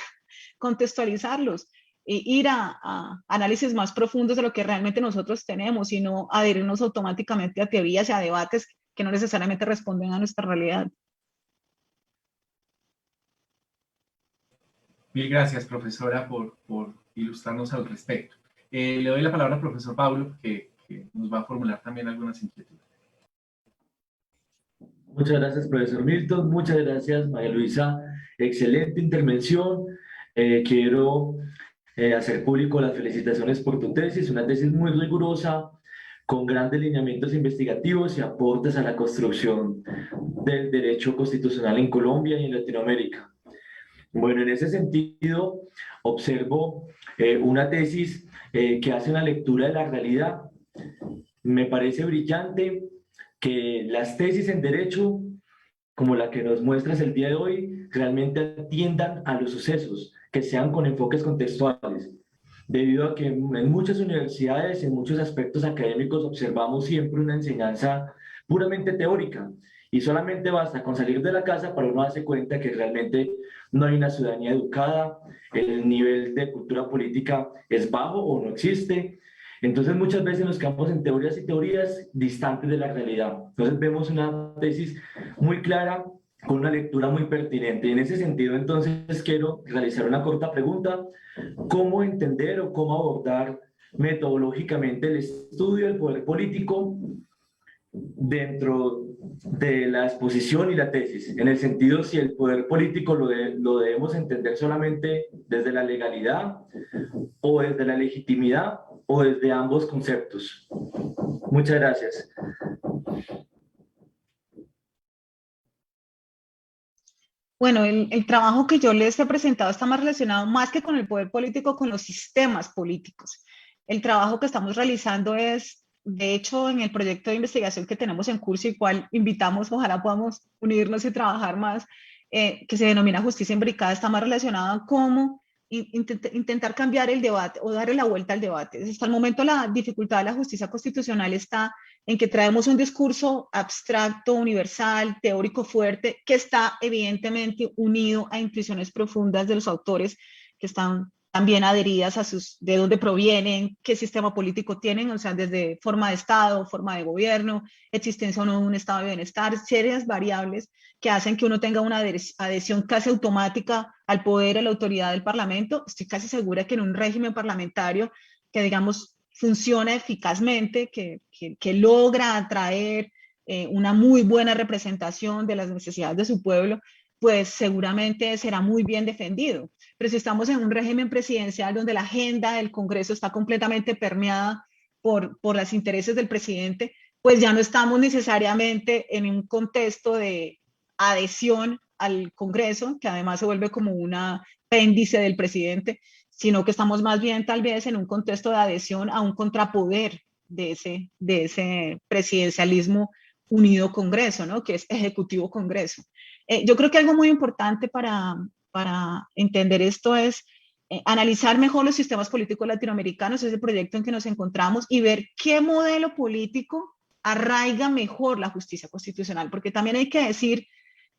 contextualizarlos, ir a análisis más profundos de lo que realmente nosotros tenemos y no adherirnos automáticamente a teorías y a debates que no necesariamente responden a nuestra realidad. Mil gracias, profesora, por ilustrarnos al respecto. Le doy la palabra al profesor Pablo, que nos va a formular también algunas inquietudes. Muchas gracias, profesor Milton. Muchas gracias, María Luisa. Excelente intervención. Quiero hacer público las felicitaciones por tu tesis, una tesis muy rigurosa, con grandes lineamientos investigativos y aportes a la construcción del derecho constitucional en Colombia y en Latinoamérica. Bueno, en ese sentido, observo una tesis que hace una lectura de la realidad. Me parece brillante que las tesis en derecho, como la que nos muestras el día de hoy, realmente atiendan a los sucesos, que sean con enfoques contextuales, debido a que en muchas universidades, en muchos aspectos académicos, observamos siempre una enseñanza puramente teórica, y solamente basta con salir de la casa para uno darse cuenta que realmente no hay una ciudadanía educada, el nivel de cultura política es bajo o no existe. Entonces muchas veces nos quedamos en teorías y teorías distantes de la realidad. Entonces vemos una tesis muy clara con una lectura muy pertinente. Y en ese sentido, entonces, quiero realizar una corta pregunta. ¿Cómo entender o cómo abordar metodológicamente el estudio del poder político dentro de la exposición y la tesis? En el sentido, si el poder político lo debemos entender solamente desde la legalidad o desde la legitimidad o desde ambos conceptos. Muchas gracias. Bueno, el trabajo que yo les he presentado está más relacionado más que con el poder político, con los sistemas políticos. El trabajo que estamos realizando es, de hecho, en el proyecto de investigación que tenemos en curso, y cual invitamos, ojalá podamos unirnos y trabajar más, que se denomina Justicia Imbricada, está más relacionado a cómo intentar cambiar el debate o darle la vuelta al debate. Hasta el momento la dificultad de la justicia constitucional está en que traemos un discurso abstracto, universal, teórico fuerte, que está evidentemente unido a intuiciones profundas de los autores que están también adheridas a de dónde provienen, qué sistema político tienen, o sea, desde forma de Estado, forma de gobierno, existencia o no de un estado de bienestar, serias variables que hacen que uno tenga una adhesión casi automática al poder, a la autoridad del Parlamento. Estoy casi segura que en un régimen parlamentario que, digamos, funciona eficazmente, que logra atraer una muy buena representación de las necesidades de su pueblo, pues seguramente será muy bien defendido. Pero si estamos en un régimen presidencial donde la agenda del Congreso está completamente permeada por los intereses del presidente, pues ya no estamos necesariamente en un contexto de adhesión al Congreso, que además se vuelve como un apéndice del presidente, sino que estamos más bien tal vez en un contexto de adhesión a un contrapoder de ese presidencialismo unido Congreso, ¿no? Que es Ejecutivo Congreso. Yo creo que algo muy importante para entender esto es analizar mejor los sistemas políticos latinoamericanos, es el proyecto en que nos encontramos, y ver qué modelo político arraiga mejor la justicia constitucional, porque también hay que decir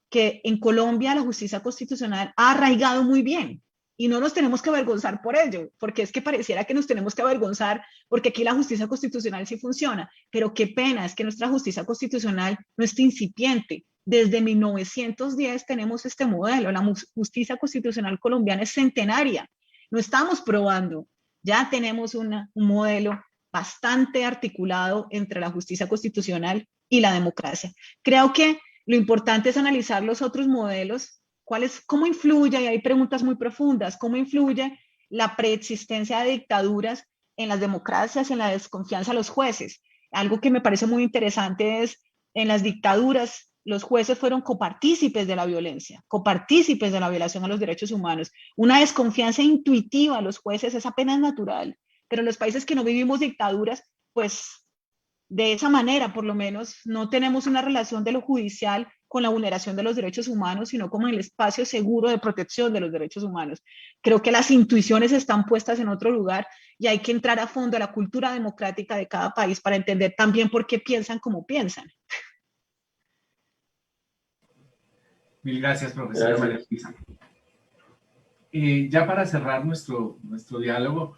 que en Colombia la justicia constitucional ha arraigado muy bien y no nos tenemos que avergonzar por ello, porque es que pareciera que nos tenemos que avergonzar porque aquí la justicia constitucional sí funciona, pero qué pena es que nuestra justicia constitucional no está incipiente. Desde 1910 tenemos este modelo, la justicia constitucional colombiana es centenaria, no estamos probando, ya tenemos un modelo bastante articulado entre la justicia constitucional y la democracia. Creo que lo importante es analizar los otros modelos, cómo influye, y hay preguntas muy profundas, cómo influye la preexistencia de dictaduras en las democracias, en la desconfianza a los jueces. Algo que me parece muy interesante es, en las dictaduras, los jueces fueron copartícipes de la violencia, copartícipes de la violación a los derechos humanos. Una desconfianza intuitiva a los jueces es apenas natural, pero en los países que no vivimos dictaduras, pues de esa manera, por lo menos, no tenemos una relación de lo judicial con la vulneración de los derechos humanos, sino como el espacio seguro de protección de los derechos humanos. Creo que las intuiciones están puestas en otro lugar y hay que entrar a fondo a la cultura democrática de cada país para entender también por qué piensan como piensan. Mil gracias, profesora María Luisa. Ya para cerrar nuestro diálogo,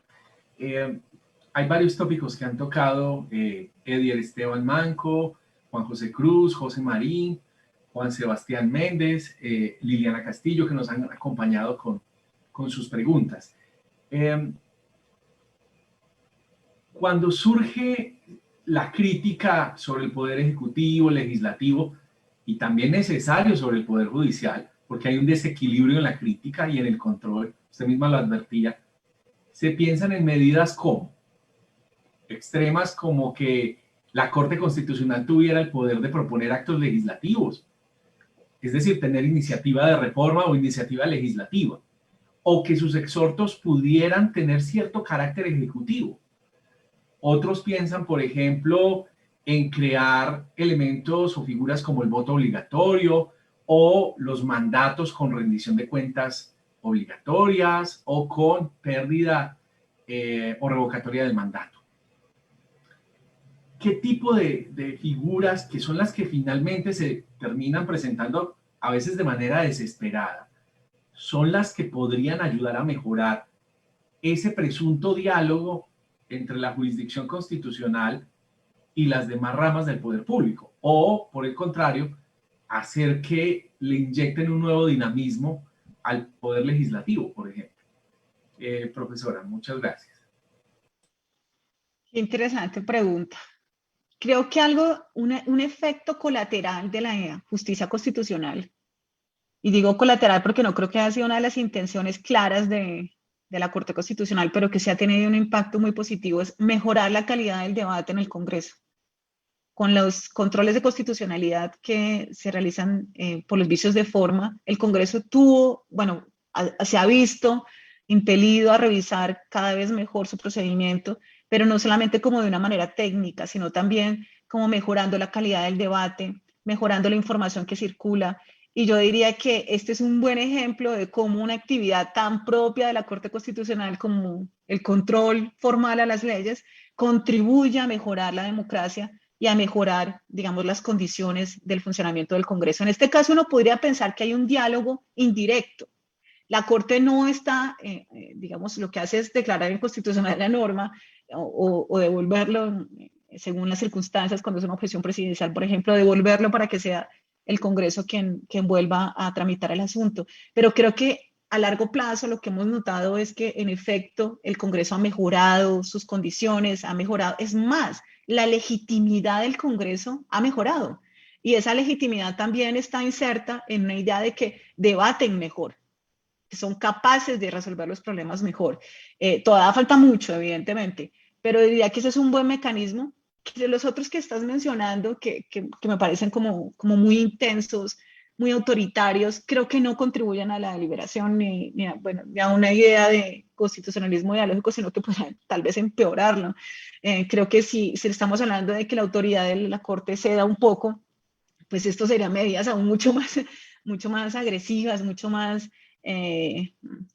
hay varios tópicos que han tocado Edier Esteban Manco, Juan José Cruz, José Marín, Juan Sebastián Méndez, Liliana Castillo, que nos han acompañado con sus preguntas. Cuando surge la crítica sobre el poder ejecutivo, legislativo y también necesario sobre el poder judicial, porque hay un desequilibrio en la crítica y en el control, usted misma lo advertía, se piensan en medidas como extremas, como que la Corte Constitucional tuviera el poder de proponer actos legislativos, es decir, tener iniciativa de reforma o iniciativa legislativa, o que sus exhortos pudieran tener cierto carácter ejecutivo. Otros piensan, por ejemplo, en crear elementos o figuras como el voto obligatorio o los mandatos con rendición de cuentas obligatorias o con pérdida o revocatoria del mandato. ¿Qué tipo de figuras, que son las que finalmente se terminan presentando a veces de manera desesperada, son las que podrían ayudar a mejorar ese presunto diálogo entre la jurisdicción constitucional y las demás ramas del poder público? O, por el contrario, hacer que le inyecten un nuevo dinamismo al poder legislativo, por ejemplo. Profesora, muchas gracias. Qué interesante pregunta. Creo que un efecto colateral de la justicia constitucional, y digo colateral porque no creo que haya sido una de las intenciones claras de la Corte Constitucional, pero que sí ha tenido un impacto muy positivo, es mejorar la calidad del debate en el Congreso. Con los controles de constitucionalidad que se realizan por los vicios de forma, el Congreso se ha visto impelido a revisar cada vez mejor su procedimiento, pero no solamente como de una manera técnica, sino también como mejorando la calidad del debate, mejorando la información que circula. Y yo diría que este es un buen ejemplo de cómo una actividad tan propia de la Corte Constitucional como el control formal a las leyes contribuye a mejorar la democracia y a mejorar, digamos, las condiciones del funcionamiento del Congreso. En este caso uno podría pensar que hay un diálogo indirecto. La Corte no está, digamos, lo que hace es declarar inconstitucional la norma o devolverlo según las circunstancias, cuando es una objeción presidencial, por ejemplo, devolverlo para que sea el Congreso quien vuelva a tramitar el asunto. Pero creo que a largo plazo lo que hemos notado es que en efecto el Congreso ha mejorado sus condiciones, ha mejorado, es más, la legitimidad del Congreso ha mejorado. Y esa legitimidad también está inserta en una idea de que debaten mejor, que son capaces de resolver los problemas mejor. Todavía falta mucho, evidentemente, pero diría que ese es un buen mecanismo. Que los otros que estás mencionando, que me parecen como muy intensos, muy autoritarios, creo que no contribuyen a la deliberación ni a una idea de constitucionalismo dialógico, sino que pueden tal vez empeorarlo. Creo que si estamos hablando de que la autoridad de la Corte ceda un poco, pues esto serían medidas aún mucho más agresivas, mucho más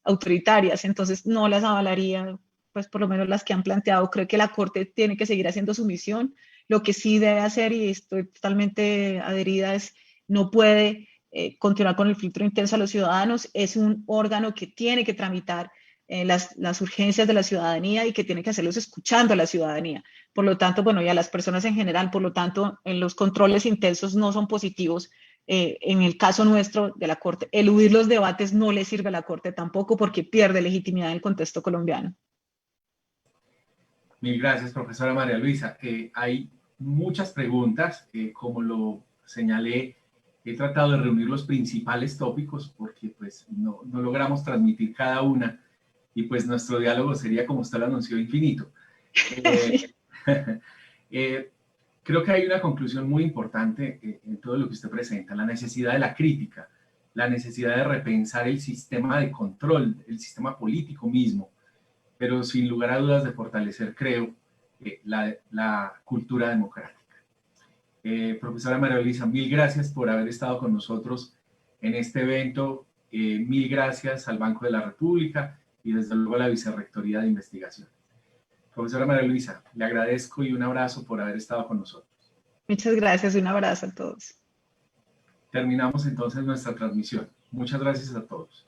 autoritarias. Entonces no las avalaría, pues por lo menos las que han planteado. Creo que la Corte tiene que seguir haciendo su misión. Lo que sí debe hacer, y estoy totalmente adherida, es no puede continuar con el filtro intenso a los ciudadanos. Es un órgano que tiene que tramitar las urgencias de la ciudadanía y que tiene que hacerlos escuchando a la ciudadanía. Por lo tanto, bueno, y a las personas en general, por lo tanto, los controles intensos no son positivos. En el caso nuestro de la Corte, eludir los debates no le sirve a la Corte tampoco, porque pierde legitimidad en el contexto colombiano. Mil gracias, profesora María Luisa. Hay muchas preguntas, como lo señalé, he tratado de reunir los principales tópicos porque pues no logramos transmitir cada una y pues nuestro diálogo sería, como usted lo anunció, infinito. Creo que hay una conclusión muy importante en todo lo que usted presenta, la necesidad de la crítica, la necesidad de repensar el sistema de control, el sistema político mismo, pero sin lugar a dudas de fortalecer, creo, la cultura democrática. Profesora María Luisa, mil gracias por haber estado con nosotros en este evento, mil gracias al Banco de la República y desde luego a la Vicerrectoría de Investigación. Profesora María Luisa, le agradezco y un abrazo por haber estado con nosotros. Muchas gracias, un abrazo a todos. Terminamos entonces nuestra transmisión. Muchas gracias a todos.